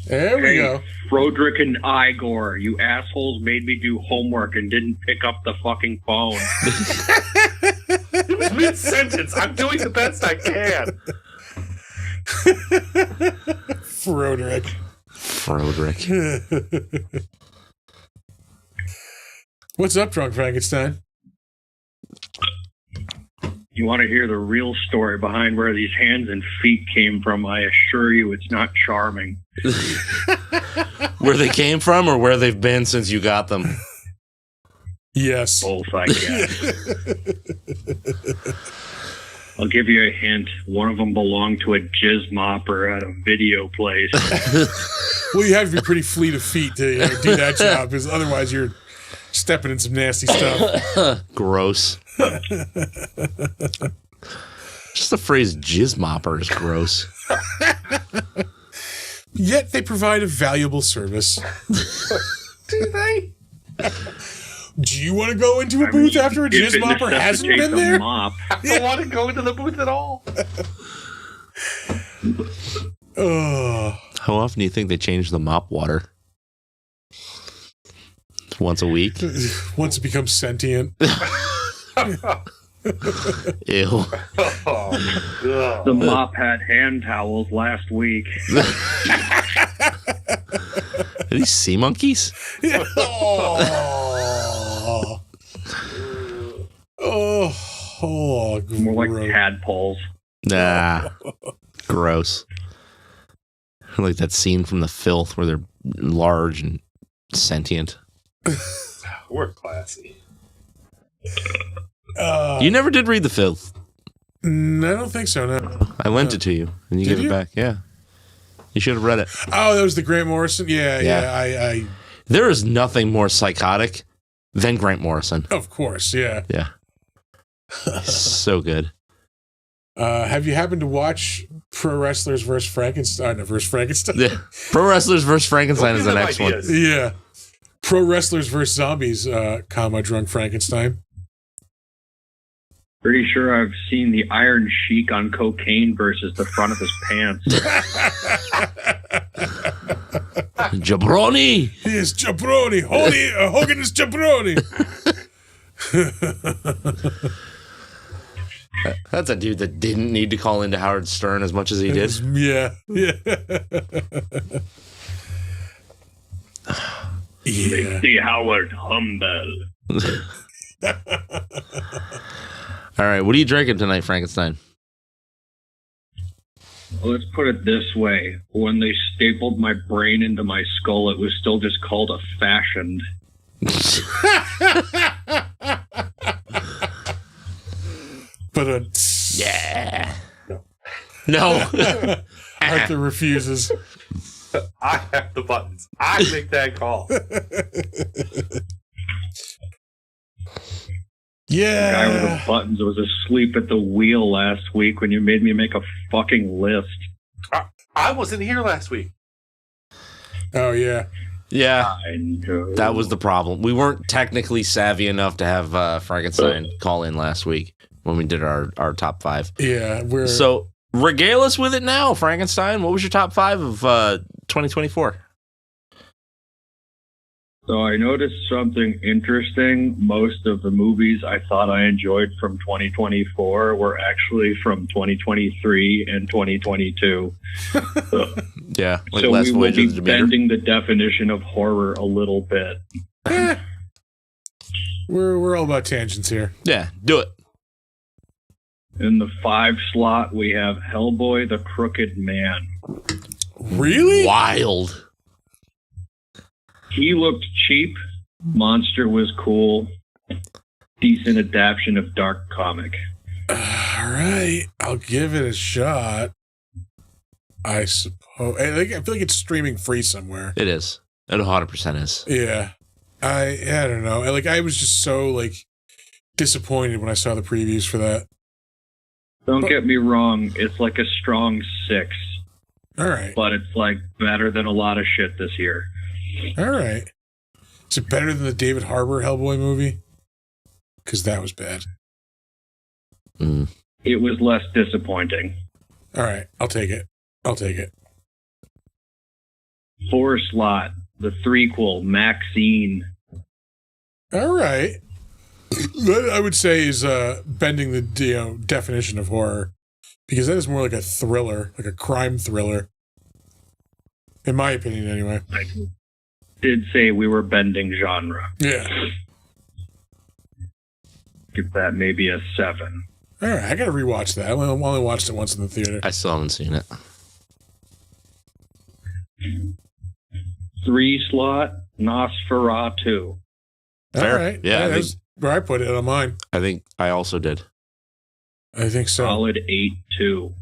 Speaker 2: There we go.
Speaker 7: Froderick and Igor, you assholes made me do homework and didn't pick up the fucking phone.
Speaker 4: It was mid-sentence. I'm doing the best I can.
Speaker 2: Froderick. What's up, Drunk Frankenstein?
Speaker 7: You want to hear the real story behind where these hands and feet came from? I assure you it's not charming.
Speaker 1: Where they came from or where they've been since you got them?
Speaker 2: Yes.
Speaker 7: Both, I guess. I'll give you a hint. One of them belonged to a jizz mopper at a video place.
Speaker 2: Well, you have to be pretty fleet of feet to do that job because otherwise you're stepping in some nasty stuff.
Speaker 1: Gross. Just the phrase jizz mopper is gross.
Speaker 2: Yet they provide a valuable service.
Speaker 4: Do they?
Speaker 2: Do you want to go into a booth after a jizz mopper hasn't been there?
Speaker 7: Mop.
Speaker 4: I don't want to go into the booth at all.
Speaker 1: How often do you think they change the mop water? Once a week?
Speaker 2: Once it becomes sentient.
Speaker 1: Ew.
Speaker 7: The mop had hand towels last week.
Speaker 1: Are these sea monkeys?
Speaker 2: Oh. Oh,
Speaker 7: More like
Speaker 2: gross.
Speaker 7: tadpoles.
Speaker 1: Nah. Gross. Like that scene from The Filth where they're large and sentient.
Speaker 4: We're classy.
Speaker 1: You never did read The Filth.
Speaker 2: I don't think so, no.
Speaker 1: I lent it to you, and you
Speaker 2: Did
Speaker 1: gave
Speaker 2: you?
Speaker 1: it back. Yeah. You should have read it.
Speaker 2: Oh, that was the Grant Morrison? Yeah. I
Speaker 1: There is nothing more psychotic than Grant Morrison.
Speaker 2: of course, yeah.
Speaker 1: Yeah. So good.
Speaker 2: Have you happened to watch Pro Wrestlers vs. Frankenstein? Versus Frankenstein?
Speaker 1: Yeah. Pro Wrestlers vs. Frankenstein is the
Speaker 4: Don't
Speaker 1: next
Speaker 4: give
Speaker 1: one.
Speaker 4: them ideas.
Speaker 2: Yeah. Pro Wrestlers vs. Zombies, Drunk Frankenstein.
Speaker 7: Pretty sure I've seen the Iron Sheik on cocaine versus the front of his pants.
Speaker 1: Jabroni.
Speaker 2: He is jabroni. Hogan is jabroni.
Speaker 1: That's a dude that didn't need to call into Howard Stern as much as he did.
Speaker 2: Yeah. Yeah. Yeah.
Speaker 7: The Howard Humble.
Speaker 1: All right. What are you drinking tonight, Frankenstein?
Speaker 7: Well, let's put it this way. When they stapled my brain into my skull, it was still just called a fashioned.
Speaker 2: But
Speaker 1: Yeah. No.
Speaker 2: Arthur refuses.
Speaker 4: I have the buttons. I make that call.
Speaker 7: The guy with
Speaker 2: Yeah.
Speaker 7: the buttons was asleep at the wheel last week when you made me make a fucking list.
Speaker 4: I wasn't here last week.
Speaker 2: Oh, yeah.
Speaker 1: Yeah.
Speaker 7: I know.
Speaker 1: That was the problem. We weren't technically savvy enough to have Frankenstein call in last week when we did our top 5.
Speaker 2: Yeah.
Speaker 1: So regale us with it now, Frankenstein. What was your top 5 of 2024?
Speaker 7: So I noticed something interesting. Most of the movies I thought I enjoyed from 2024 were actually from 2023 and 2022.
Speaker 1: Yeah, like
Speaker 7: So
Speaker 1: Last
Speaker 7: we will
Speaker 1: Voyage
Speaker 7: be
Speaker 1: of the Demeter.
Speaker 7: bending the definition of horror a little bit.
Speaker 2: We're all about tangents here.
Speaker 1: Yeah, do it.
Speaker 7: In the 5 slot, we have Hellboy the Crooked Man.
Speaker 2: Really?
Speaker 1: Wild.
Speaker 7: He looked cheap. Monster was cool. Decent adaptation of dark comic.
Speaker 2: All right. I'll give it a shot. I suppose. I feel like it's streaming free somewhere.
Speaker 1: It is. It 100% is.
Speaker 2: Yeah. I don't know. I was just so disappointed when I saw the previews for that.
Speaker 7: Don't get me wrong, it's like a strong 6,
Speaker 2: All right.
Speaker 7: but it's better than a lot of shit this year.
Speaker 2: All right. Is it better than the David Harbour Hellboy movie? Because that was bad.
Speaker 1: Mm.
Speaker 7: It was less disappointing.
Speaker 2: All right. I'll take it.
Speaker 7: 4 slot, the threequel, Maxine.
Speaker 2: All right. That I would say is bending the definition of horror, because that is more like a thriller, like a crime thriller. In my opinion, anyway.
Speaker 7: I did say we were bending genre.
Speaker 2: Yeah.
Speaker 7: Give that maybe a 7.
Speaker 2: All right. I got to rewatch that. I only watched it once in the theater.
Speaker 1: I still haven't seen it.
Speaker 7: 3 slot, Nosferatu.
Speaker 1: Fair.
Speaker 2: All right.
Speaker 1: Yeah, I
Speaker 2: That's where I put it on mine.
Speaker 1: I think I also did.
Speaker 2: I think so.
Speaker 7: Solid 8-2.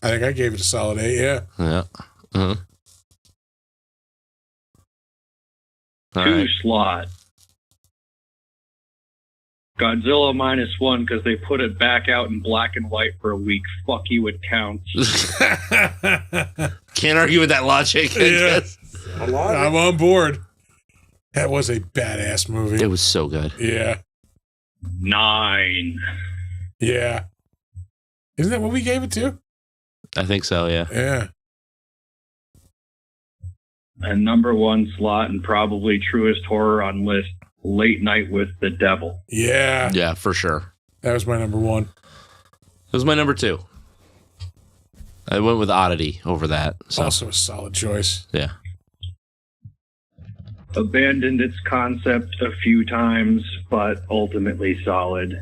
Speaker 2: I think I gave it a solid 8. Yeah.
Speaker 1: Yeah. Uh-huh. All
Speaker 7: 2
Speaker 1: right.
Speaker 7: slot. Godzilla -1 because they put it back out in black and white for a week. Fuck you, it counts.
Speaker 1: Can't argue with that logic.
Speaker 2: Yeah.
Speaker 4: A lot.
Speaker 2: I'm on board. That was a badass movie.
Speaker 1: It was so good.
Speaker 2: Yeah.
Speaker 7: 9.
Speaker 2: Yeah. Isn't that what we gave it to?
Speaker 1: I think so, yeah.
Speaker 2: Yeah.
Speaker 7: And number 1 slot and probably truest horror on list, Late Night with the Devil.
Speaker 2: Yeah.
Speaker 1: Yeah, for sure.
Speaker 2: That was my number 1.
Speaker 1: It was my number 2. I went with Oddity over that. So,
Speaker 2: Also a solid choice.
Speaker 1: yeah.
Speaker 7: Abandoned its concept a few times, but ultimately solid.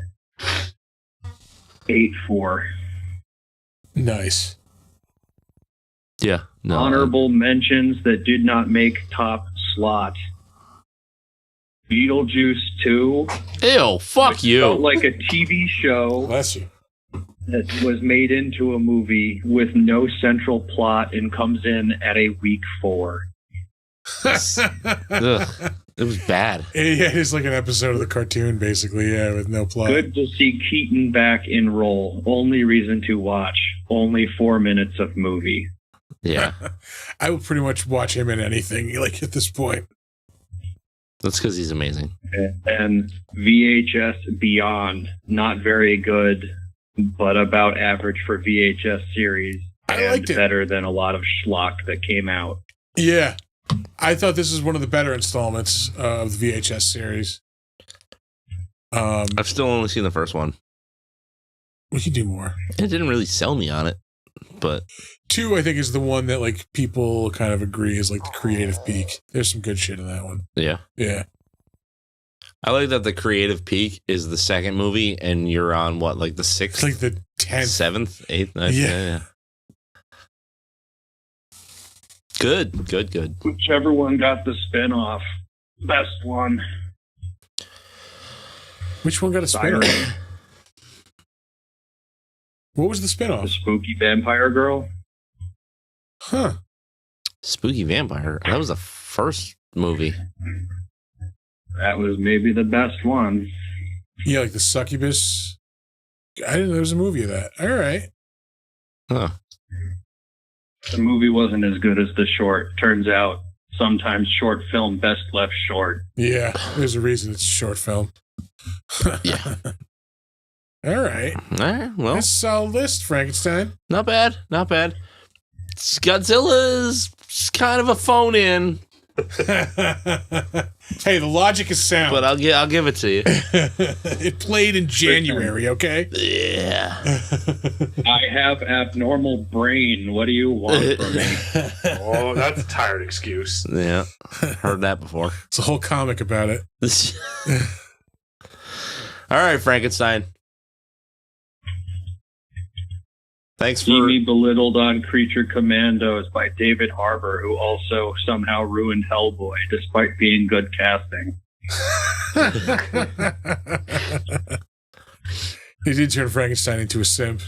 Speaker 7: 8-4.
Speaker 2: Nice.
Speaker 1: Yeah. No.
Speaker 7: Honorable mentions that did not make top slot. Beetlejuice 2.
Speaker 1: Ew, fuck
Speaker 7: Felt
Speaker 1: you.
Speaker 7: like a TV show
Speaker 2: Bless you.
Speaker 7: that was made into a movie with no central plot and comes in at a week 4.
Speaker 1: Ugh, it was bad.
Speaker 2: Yeah, it's like an episode of the cartoon, basically. Yeah, with no plot.
Speaker 7: Good to see Keaton back in role. Only reason to watch. Only 4 minutes of movie.
Speaker 1: Yeah.
Speaker 2: I will pretty much watch him in anything, like at this point.
Speaker 1: That's because he's amazing.
Speaker 7: And VHS Beyond, not very good, but about average for VHS series.
Speaker 2: I
Speaker 7: And
Speaker 2: liked it.
Speaker 7: better than a lot of schlock that came out.
Speaker 2: Yeah. I thought this is one of the better installments of the VHS series.
Speaker 1: I've still only seen the first one.
Speaker 2: We can do more.
Speaker 1: It didn't really sell me on it, but
Speaker 2: 2, I think, is the one that like people kind of agree is like the creative peak. There's some good shit in that one.
Speaker 1: yeah.
Speaker 2: Yeah.
Speaker 1: I like that the creative peak is the second movie, and you're on what, like the
Speaker 2: It's
Speaker 1: sixth,
Speaker 2: like the 10th.
Speaker 1: seventh, eighth, ninth?
Speaker 2: Yeah.
Speaker 1: Yeah. Good.
Speaker 7: Whichever one got the spinoff, best one.
Speaker 2: Which one got a spin-off? What was the
Speaker 7: The
Speaker 2: spin-off?
Speaker 7: spooky vampire girl.
Speaker 2: Huh.
Speaker 1: Spooky Vampire. That was the first movie.
Speaker 7: That was maybe the best one.
Speaker 2: Yeah, like the succubus. I didn't know there was a movie of that. All right.
Speaker 1: Huh.
Speaker 7: The movie wasn't as good as the short. Turns out sometimes short film best left short.
Speaker 2: Yeah, there's a reason it's a short film.
Speaker 1: Yeah.
Speaker 2: All right.
Speaker 1: All right. Well,
Speaker 2: That's a solid list, Frankenstein.
Speaker 1: not bad. Godzilla's kind of a phone in,
Speaker 2: Hey, the logic is sound.
Speaker 1: but I'll give it to you.
Speaker 2: It played in January, okay?
Speaker 1: Yeah.
Speaker 7: I have abnormal brain. What do you want from me?
Speaker 4: Oh, that's a tired excuse.
Speaker 1: Yeah. Heard that before.
Speaker 2: It's a whole comic about it.
Speaker 1: All right, Frankenstein. Thanks
Speaker 7: See
Speaker 1: for
Speaker 7: Me Belittled on Creature Commandos by David Harbour, who also somehow ruined Hellboy despite being good casting.
Speaker 2: They did turn Frankenstein into a simp,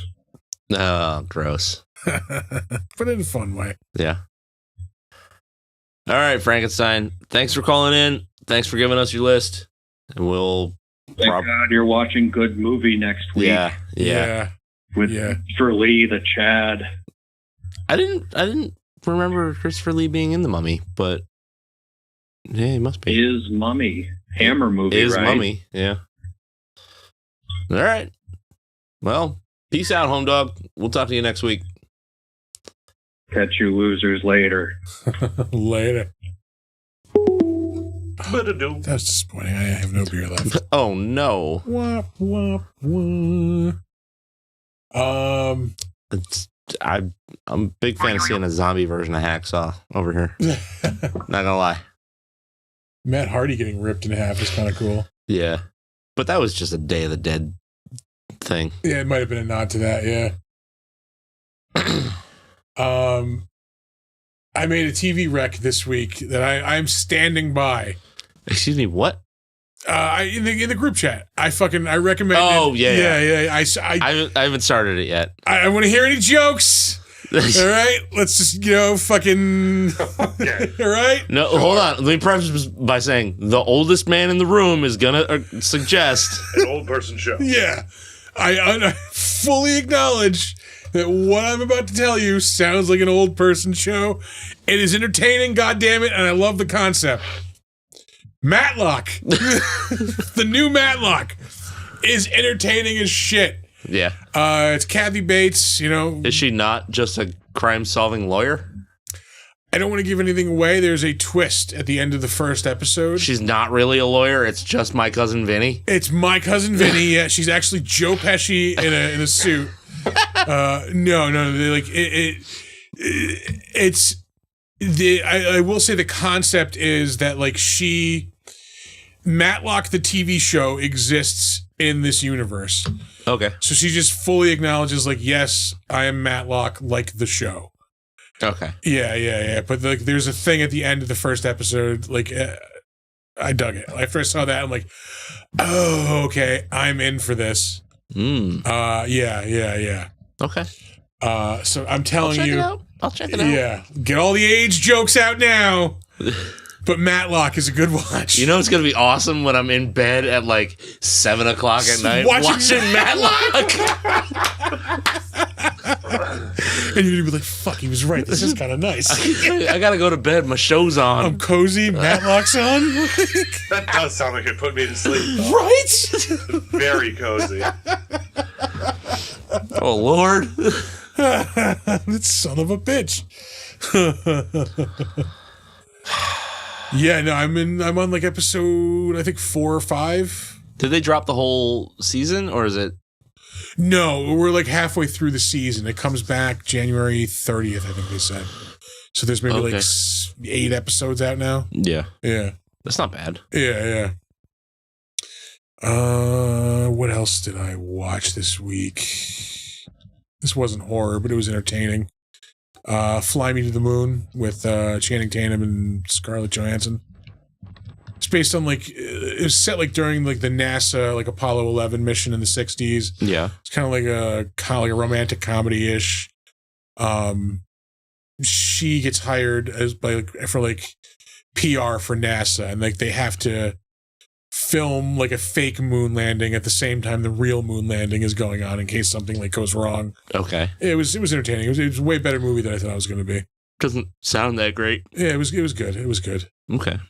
Speaker 1: Oh, gross.
Speaker 2: but in a fun way.
Speaker 1: Yeah. All right, Frankenstein. Thanks for calling in. Thanks for giving us your list. And we'll
Speaker 7: Thank God you're watching good movie next week.
Speaker 1: Yeah.
Speaker 7: With
Speaker 2: Yeah.
Speaker 7: Christopher Lee, the Chad.
Speaker 1: I didn't remember Christopher Lee being in The Mummy, but yeah, he must be.
Speaker 7: Is Mummy. Hammer movie,
Speaker 1: Is
Speaker 7: right?
Speaker 1: Mummy, yeah. All right. Well, peace out, home dog. We'll talk to you next week.
Speaker 7: Catch you losers later.
Speaker 2: Later.
Speaker 4: Ba-da-doo.
Speaker 2: That was disappointing. I have no beer left.
Speaker 1: Oh no.
Speaker 2: Wah, wah, wah.
Speaker 1: I'm a big fan of seeing a zombie version of Hacksaw over here. Not gonna lie.
Speaker 2: Matt Hardy getting ripped in half is kind of cool.
Speaker 1: Yeah. But that was just a Day of the Dead thing.
Speaker 2: Yeah, it might have been a nod to that. Yeah. I made a TV rec this week that I'm standing by.
Speaker 1: Excuse me, what?
Speaker 2: In the group chat, I recommend.
Speaker 1: Oh, yeah.
Speaker 2: I
Speaker 1: I haven't started it yet.
Speaker 2: want to hear any jokes. All right, let's just fucking.
Speaker 4: Okay.
Speaker 2: All right.
Speaker 1: No, hold on. Let me preface this by saying the oldest man in the room is gonna suggest.
Speaker 4: An old person show.
Speaker 2: Yeah, I fully acknowledge that what I'm about to tell you sounds like an old person show. It is entertaining, goddammit, and I love the concept. Matlock, the new Matlock, is entertaining as shit.
Speaker 1: Yeah.
Speaker 2: It's Kathy Bates.
Speaker 1: Is she not just a crime-solving lawyer?
Speaker 2: I don't want to give anything away. There's a twist at the end of the first episode.
Speaker 1: She's not really a lawyer. It's just my cousin Vinny.
Speaker 2: It's my cousin Vinny. Yeah, she's actually Joe Pesci in a suit. No, like it's the. I will say the concept is that like Matlock the TV show exists in this universe.
Speaker 1: Okay.
Speaker 2: So she just fully acknowledges, like, yes, I am Matlock, like the show.
Speaker 1: Okay.
Speaker 2: Yeah. But like, there's a thing at the end of the first episode. Like, I dug it. After I saw that, I'm like, oh, okay, I'm in for this. Yeah.
Speaker 1: Okay.
Speaker 2: So I'm telling you,
Speaker 1: I'll check it out.
Speaker 2: yeah, get all the age jokes out now. But Matlock is a good watch.
Speaker 1: You know it's gonna be awesome when I'm in bed at like 7 o'clock at night watching Matlock.
Speaker 2: And you're gonna be like, "Fuck, he was right. This is kind of nice."
Speaker 1: I gotta go to bed. My show's on.
Speaker 2: I'm cozy. Matlock's on.
Speaker 4: That does sound like it put me to sleep. Though.
Speaker 2: Right?
Speaker 4: Very cozy.
Speaker 1: Oh Lord.
Speaker 2: That son of a bitch. Yeah, no, I'm on like episode, I think 4 or 5.
Speaker 1: Did they drop the whole season or is it?
Speaker 2: No, we're like halfway through the season. It comes back January 30th, I think they said. So there's maybe like 8 episodes out now.
Speaker 1: Yeah.
Speaker 2: Yeah.
Speaker 1: That's not bad.
Speaker 2: Yeah. What else did I watch this week? This wasn't horror, but it was entertaining. Fly Me to the Moon with Channing Tatum and Scarlett Johansson. It's based on like it was set like during like the NASA like Apollo 11 mission in the 60s.
Speaker 1: Yeah.
Speaker 2: It's kind of like a romantic comedy-ish. She gets hired for PR for NASA, and like they have to film like a fake moon landing at the same time the real moon landing is going on in case something like goes wrong.
Speaker 1: Okay.
Speaker 2: It was entertaining. It was a way better movie than I thought it was going to be.
Speaker 1: Doesn't sound that great.
Speaker 2: Yeah, it was good. It was good.
Speaker 1: Okay.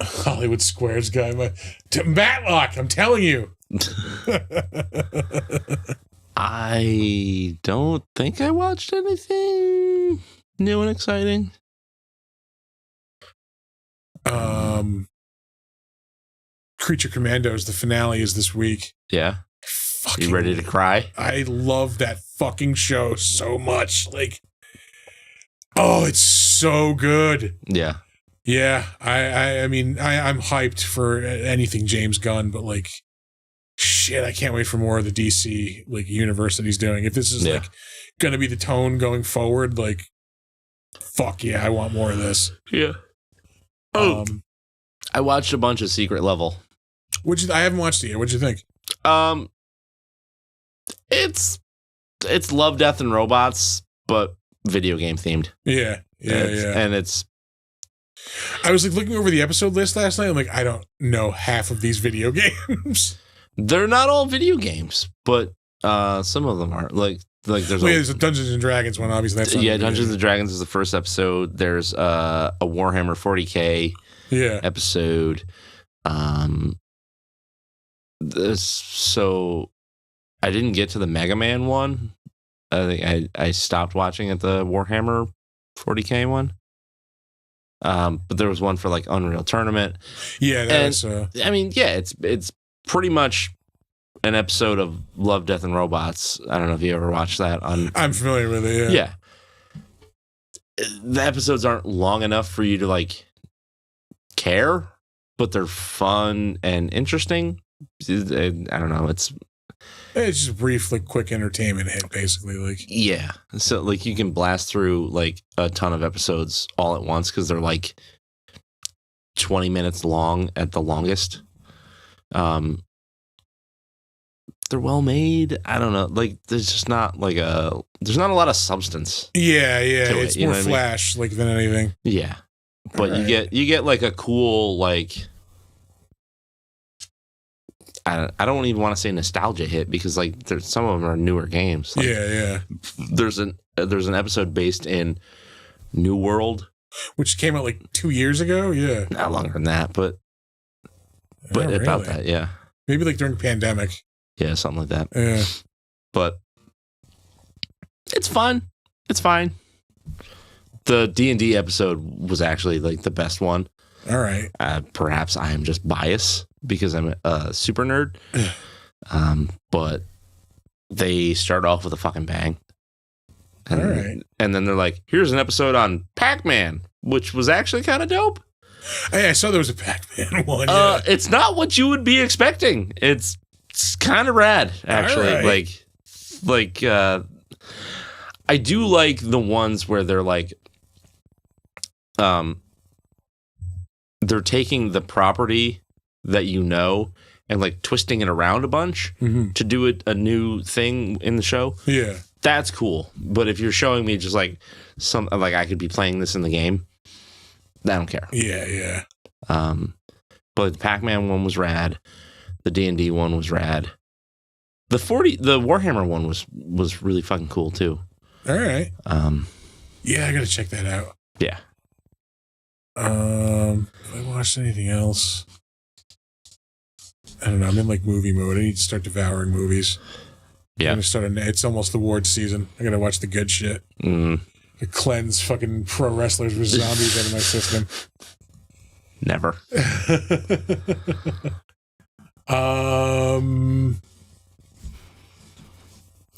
Speaker 2: Hollywood Squares guy, Matlock. I'm telling you.
Speaker 1: I don't think I watched anything new and exciting.
Speaker 2: Creature Commandos, the finale is this week.
Speaker 1: Yeah.
Speaker 2: Fucking,
Speaker 1: You ready to cry?
Speaker 2: I love that fucking show so much. Like, oh, it's so good.
Speaker 1: Yeah.
Speaker 2: Yeah, I mean, I'm hyped for anything James Gunn, but like, shit, I can't wait for more of the DC like universe that he's doing. If this is like gonna be the tone going forward, like, fuck yeah, I want more of this.
Speaker 1: Yeah. I watched a bunch of Secret Level.
Speaker 2: I haven't watched it yet. What'd you think?
Speaker 1: It's Love, Death, and Robots, but video game themed.
Speaker 2: Yeah.
Speaker 1: And it's.
Speaker 2: I was like looking over the episode list last night. I'm like, I don't know half of these video games.
Speaker 1: They're not all video games, but some of them are. Like there's
Speaker 2: a Dungeons and Dragons one, obviously. That's
Speaker 1: Dungeons and Dragons is the first episode. There's a Warhammer 40K episode. So I didn't get to the Mega Man one. I think I stopped watching at the Warhammer 40K one. But there was one for like Unreal Tournament.
Speaker 2: Yeah, that's
Speaker 1: I mean, yeah, it's pretty much an episode of Love, Death, and Robots. I don't know if you ever watched that on.
Speaker 2: I'm familiar with it.
Speaker 1: Yeah. The episodes aren't long enough for you to like care, but they're fun and interesting. I don't know. It's
Speaker 2: just a brief, like, quick entertainment hit, basically. Like,
Speaker 1: yeah. So like you can blast through like a ton of episodes all at once because they're like 20 minutes long at the longest. They're well made. I don't know. Like there's just not there's not a lot of substance.
Speaker 2: Yeah. It's
Speaker 1: you
Speaker 2: more
Speaker 1: know what I mean?
Speaker 2: flash like than anything.
Speaker 1: Yeah. But you get like a cool like I don't even want to say nostalgia hit because like there's some of them are newer games. Like,
Speaker 2: yeah.
Speaker 1: There's an episode based in New World,
Speaker 2: which came out like 2 years ago. Yeah,
Speaker 1: not longer than that, but about that. Yeah,
Speaker 2: maybe like during pandemic.
Speaker 1: Yeah, something like that.
Speaker 2: Yeah,
Speaker 1: but it's fun. It's fine. The D&D episode was actually like the best one.
Speaker 2: All right.
Speaker 1: Perhaps I am just biased because I'm a super nerd. But they start off with a fucking bang. And,
Speaker 2: all right.
Speaker 1: And then they're like, here's an episode on Pac-Man, which was actually kind of dope.
Speaker 2: Hey, I saw there was a Pac-Man one.
Speaker 1: It's not what you would be expecting. It's kind of rad, actually.
Speaker 2: All right.
Speaker 1: Like, I do like the ones where they're like, they're taking the property that you know and like twisting it around a bunch to do it a new thing in the show.
Speaker 2: Yeah.
Speaker 1: That's cool. But if you're showing me just like something like I could be playing this in the game, I don't care.
Speaker 2: Yeah.
Speaker 1: But the Pac-Man one was rad. The D&D one was rad. The Warhammer one was really fucking cool too.
Speaker 2: All right. Yeah, I gotta check that out.
Speaker 1: Yeah.
Speaker 2: If I watched anything else, I don't know. I'm in like movie mode. I need to start devouring movies. I'm
Speaker 1: Yeah.
Speaker 2: gonna start. It's almost award season. I gotta watch the good shit.
Speaker 1: Mm,
Speaker 2: To cleanse fucking pro wrestlers with zombies out of my system.
Speaker 1: never.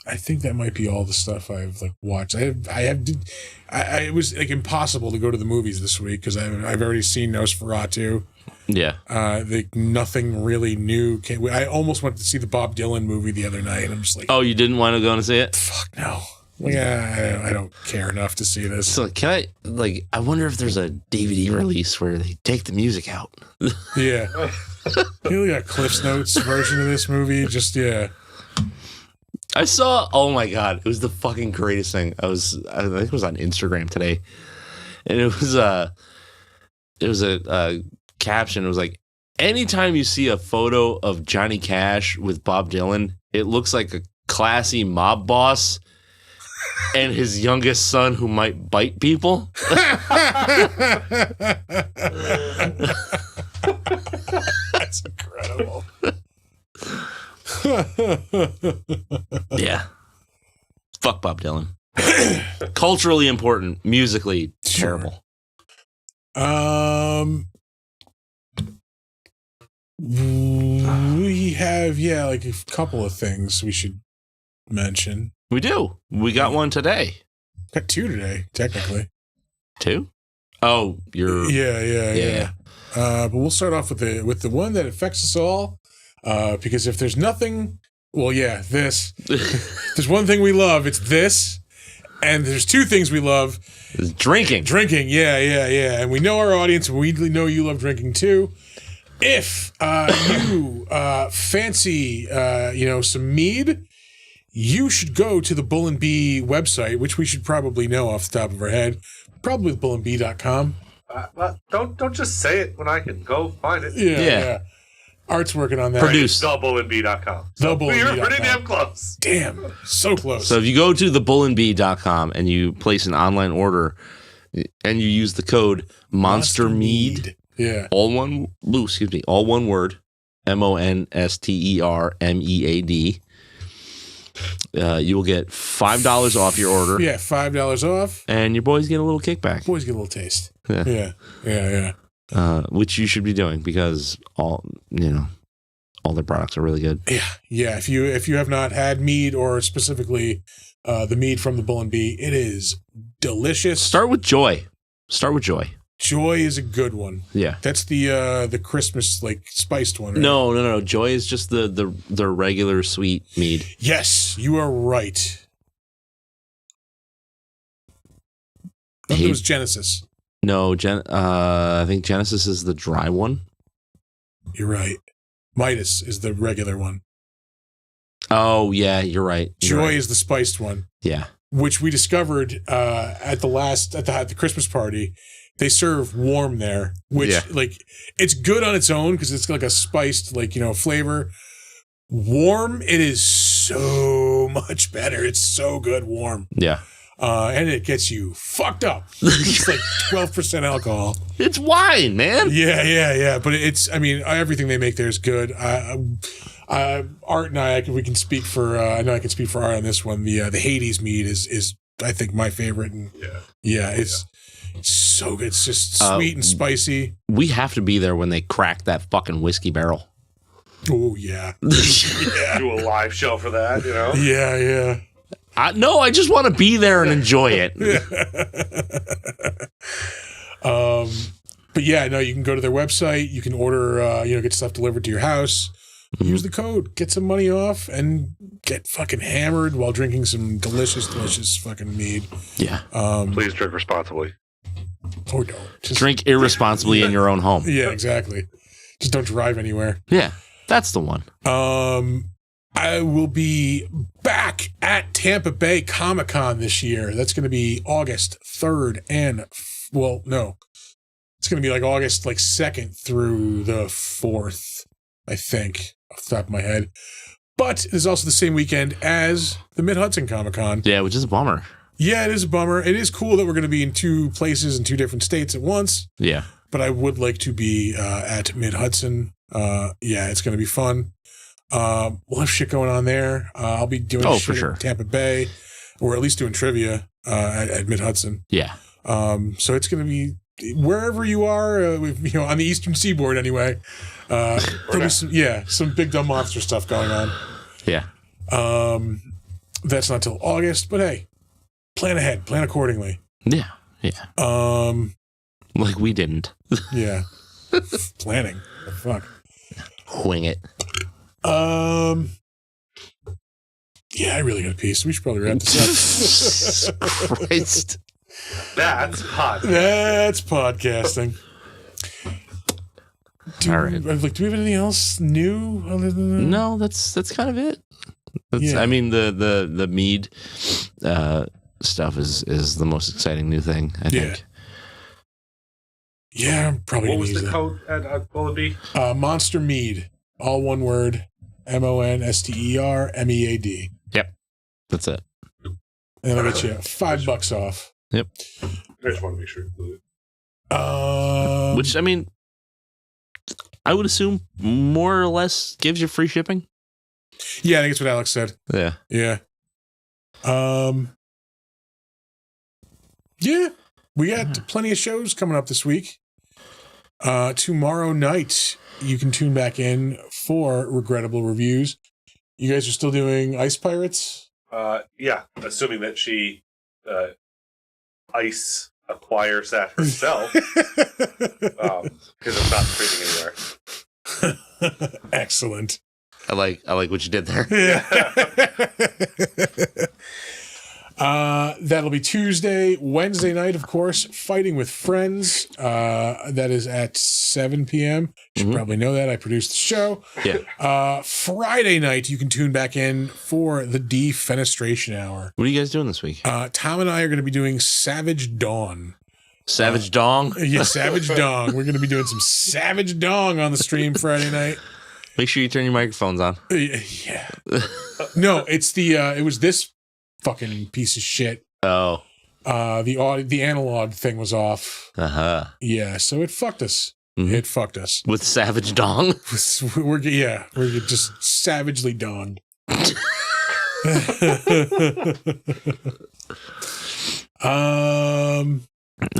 Speaker 2: I think that might be all the stuff I've like watched. It was like impossible to go to the movies this week because I've already seen Nosferatu.
Speaker 1: Yeah.
Speaker 2: Like nothing really new came. I almost went to see the Bob Dylan movie the other night, and I'm just like,
Speaker 1: Oh, you didn't want to go and see it?
Speaker 2: fuck no. Yeah, I don't care enough to see this.
Speaker 1: So I wonder if there's a DVD release where they take the music out.
Speaker 2: Yeah, you got Cliff's Notes version of this movie. Just yeah.
Speaker 1: I saw, oh my God, it was the fucking greatest thing. I think it was on Instagram today. And it was a caption. It was like, anytime you see a photo of Johnny Cash with Bob Dylan, it looks like a classy mob boss and his youngest son who might bite people.
Speaker 2: That's incredible.
Speaker 1: Yeah. Fuck Bob Dylan. Culturally important, musically terrible.
Speaker 2: We have like a couple of things we should mention.
Speaker 1: We do. We got one today.
Speaker 2: Got two today, technically.
Speaker 1: Two? Oh, you're
Speaker 2: Yeah. But we'll start off with the one that affects us all. Because if there's nothing, this. There's one thing we love, it's this. And there's two things we love.
Speaker 1: It's drinking.
Speaker 2: Drinking, yeah. And we know our audience, and we know you love drinking too. If you fancy, some mead, you should go to the Bull and Bee website, which we should probably know off the top of our head. Probably bullandbee.com.
Speaker 4: Well, don't just say it when I can go find it.
Speaker 2: Yeah. Art's working on that.
Speaker 1: Produce.
Speaker 4: Bullandbee.com.
Speaker 2: The Bull and
Speaker 4: You're
Speaker 2: Bee.com.
Speaker 4: pretty damn close.
Speaker 2: Damn, so close.
Speaker 1: So if you go to thebullandbee.com and you place an online order and you use the code Monster Mead,
Speaker 2: yeah,
Speaker 1: all one word, MONSTERMEAD, you will get $5 off your order.
Speaker 2: Yeah, $5 off.
Speaker 1: And your boys get a little kickback.
Speaker 2: Boys get a little taste.
Speaker 1: Yeah.
Speaker 2: Yeah.
Speaker 1: Which you should be doing because all their products are really good.
Speaker 2: Yeah. If you have not had mead, or specifically the mead from the Bull and Bee, it is delicious.
Speaker 1: Start with Joy.
Speaker 2: Joy is a good one.
Speaker 1: Yeah.
Speaker 2: That's the Christmas spiced one. Right?
Speaker 1: No. Joy is just the regular sweet mead.
Speaker 2: Yes, you are right. I think it was Genesis.
Speaker 1: No, I think Genesis is the dry one.
Speaker 2: You're right. Midas is the regular one.
Speaker 1: Oh yeah, you're right.
Speaker 2: Joy is the spiced one.
Speaker 1: Yeah.
Speaker 2: Which we discovered at the Christmas party. They serve warm there, which it's good on its own because it's like a spiced flavor. Warm, it is so much better. It's so good warm.
Speaker 1: Yeah.
Speaker 2: And it gets you fucked up. It's like 12% alcohol.
Speaker 1: It's wine, man.
Speaker 2: Yeah. But everything they make there is good. Art and I can speak for. I know I can speak for Art on this one. The Hades mead is I think my favorite. And it's so good. It's just sweet and spicy.
Speaker 1: We have to be there when they crack that fucking whiskey barrel.
Speaker 2: Oh yeah.
Speaker 4: Do a live show for that,
Speaker 2: Yeah.
Speaker 1: No, I just want to be there and enjoy it.
Speaker 2: But yeah, no, you can go to their website. You can order, get stuff delivered to your house. Use the code, get some money off, and get fucking hammered while drinking some delicious fucking mead.
Speaker 1: Yeah.
Speaker 4: Please drink responsibly.
Speaker 2: Or don't. Just
Speaker 1: Drink irresponsibly in your own home.
Speaker 2: Yeah, exactly. Just don't drive anywhere.
Speaker 1: Yeah, that's the one.
Speaker 2: I will be back at Tampa Bay Comic-Con this year. That's going to be August 3rd it's going to be like August 2nd through the 4th, I think, off the top of my head. But it is also the same weekend as the Mid-Hudson Comic-Con.
Speaker 1: Yeah, which is a bummer.
Speaker 2: Yeah, it is a bummer. It is cool that we're going to be in 2 places in 2 different states at once.
Speaker 1: Yeah.
Speaker 2: But I would like to be at Mid-Hudson. It's going to be fun. We'll have shit going on there. I'll be doing shit
Speaker 1: for sure.
Speaker 2: in Tampa Bay, or at least doing trivia at Mid-Hudson.
Speaker 1: Yeah.
Speaker 2: So it's going to be wherever you are, on the Eastern Seaboard anyway. There'll be some Big Dumb Monster stuff going on.
Speaker 1: Yeah.
Speaker 2: That's not till August, but hey, plan ahead, plan accordingly.
Speaker 1: Yeah. Yeah. Like we didn't.
Speaker 2: Yeah. Planning. The fuck.
Speaker 1: Wing it.
Speaker 2: Yeah, I really got a piece. We should probably wrap this up.
Speaker 1: Christ.
Speaker 4: That's hot.
Speaker 2: That's podcasting.
Speaker 1: All right.
Speaker 2: Do we have anything else new other than that?
Speaker 1: No, that's kind of it.
Speaker 2: Yeah.
Speaker 1: I mean, the mead stuff is the most exciting new thing, I think.
Speaker 2: Yeah, I'm probably
Speaker 4: What
Speaker 2: gonna
Speaker 4: was
Speaker 2: use
Speaker 4: the
Speaker 2: that.
Speaker 4: code at Will it be?
Speaker 2: Monster Mead, all one word, MONSTERMEAD.
Speaker 1: Yep. That's it.
Speaker 2: And I'll get you $5 off.
Speaker 1: Yep.
Speaker 4: I just want to make sure.
Speaker 1: Which, I mean, I would assume more or less gives you free shipping.
Speaker 2: Yeah, I think it's what Alex said.
Speaker 1: Yeah.
Speaker 2: Yeah. Yeah, we got plenty of shows coming up this week. Tomorrow night, you can tune back in for Regrettable Reviews. You guys are still doing Ice Pirates?
Speaker 4: Yeah, assuming that she ice acquires that herself, because it's not streaming anywhere.
Speaker 2: Excellent.
Speaker 1: I like what you did there.
Speaker 2: That'll be Tuesday. Wednesday night, of course, Fighting with Friends. That is at 7 p.m. You should probably know that. I produced the show.
Speaker 1: Yeah.
Speaker 2: Friday night, you can tune back in for the Defenestration Hour.
Speaker 1: What are you guys doing this week?
Speaker 2: Tom and I are going to be doing Savage Dawn.
Speaker 1: Savage Dong?
Speaker 2: Yeah, Savage Dong. We're going to be doing some Savage Dong on the stream Friday night.
Speaker 1: Make sure you turn your microphones on.
Speaker 2: Yeah. No, it's it was this fucking piece of shit.
Speaker 1: Oh.
Speaker 2: The analog thing was off.
Speaker 1: Uh-huh.
Speaker 2: Yeah, so it fucked us.
Speaker 1: Mhm.
Speaker 2: It fucked us.
Speaker 1: With Savage Dong?
Speaker 2: We're just savagely donged.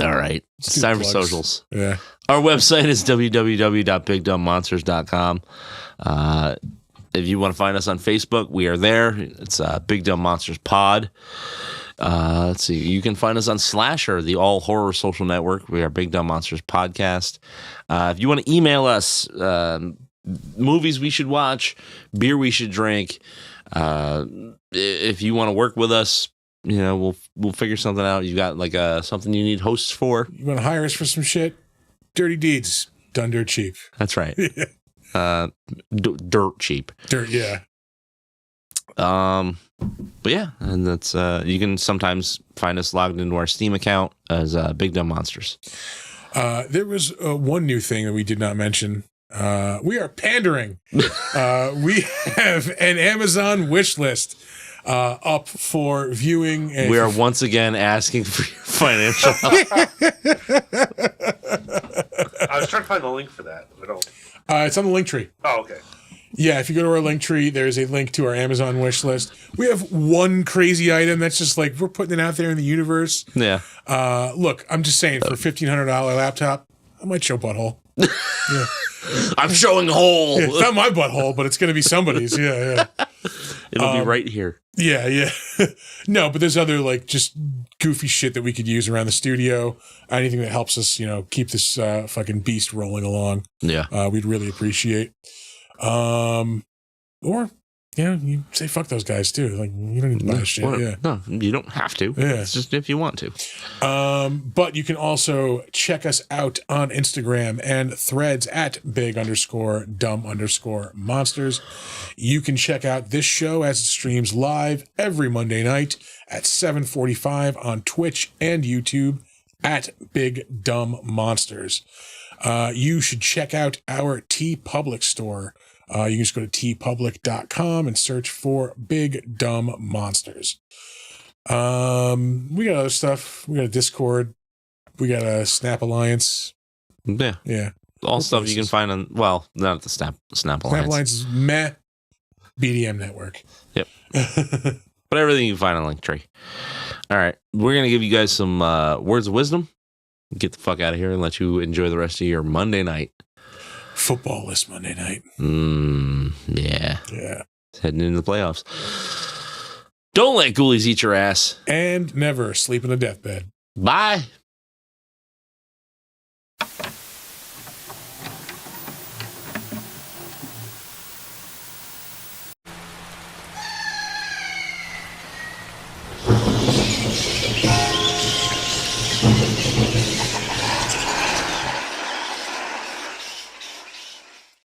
Speaker 1: All right. It's
Speaker 2: do
Speaker 1: time for
Speaker 2: plugs.
Speaker 1: socials.
Speaker 2: Yeah.
Speaker 1: Our website is www.bigdumbmonsters.com. If you want to find us on Facebook, we are there. It's Big Dumb Monsters Pod. Let's see. You can find us on Slasher, the all horror social network. We are Big Dumb Monsters Podcast. If you want to email us movies we should watch, beer we should drink, if you want to work with us, we'll figure something out. You got like something you need hosts for?
Speaker 2: You want to hire us for some shit? Dirty deeds done dirt cheap.
Speaker 1: That's right. Dirt cheap.
Speaker 2: Dirt, yeah.
Speaker 1: But yeah, and that's you can sometimes find us logged into our Steam account as Big Dumb Monsters.
Speaker 2: There was one new thing that we did not mention. We are pandering. We have an Amazon wish list up for viewing. And
Speaker 1: We are once again asking for your financial help.
Speaker 4: I was trying to find the link for that. I don't.
Speaker 2: It's on the link tree.
Speaker 4: Oh, okay.
Speaker 2: Yeah, if you go to our link tree, there's a link to our Amazon wish list. We have one crazy item that's just like we're putting it out there in the universe.
Speaker 1: Yeah.
Speaker 2: Look, I'm just saying for $1,500 laptop, I might show butthole. Yeah.
Speaker 1: I'm showing hole.
Speaker 2: Yeah, it's not my butthole, but it's going to be somebody's. Yeah.
Speaker 1: It'll be right here.
Speaker 2: Yeah. No, but there's other like just goofy shit that we could use around the studio. Anything that helps us, keep this fucking beast rolling along.
Speaker 1: Yeah.
Speaker 2: We'd really appreciate. Or, you say fuck those guys too. Like, you don't need to buy shit.
Speaker 1: What?
Speaker 2: Yeah.
Speaker 1: No, you don't have to.
Speaker 2: Yeah.
Speaker 1: It's just if you want to.
Speaker 2: But you can also check us out on Instagram and Threads at big_dumb_monsters. You can check out this show as it streams live every Monday night at 7:45 on Twitch and YouTube at Big Dumb Monsters. You should check out our TeePublic store. You can just go to tpublic.com and search for Big Dumb Monsters. We got other stuff. We got a Discord. We got a Snap Alliance.
Speaker 1: Yeah.
Speaker 2: Yeah.
Speaker 1: All stuff you can find on, well, not the Snap
Speaker 2: Snap
Speaker 1: Alliance.
Speaker 2: Alliance is meh. BDM Network.
Speaker 1: Yep. But everything you can find on Linktree. All right. We're going to give you guys some words of wisdom. Get the fuck out of here and let you enjoy the rest of your Monday night.
Speaker 2: Football this Monday night.
Speaker 1: Yeah.
Speaker 2: Yeah.
Speaker 1: Heading into the playoffs. Don't let ghoulies eat your ass.
Speaker 2: And never sleep in a deathbed.
Speaker 1: Bye.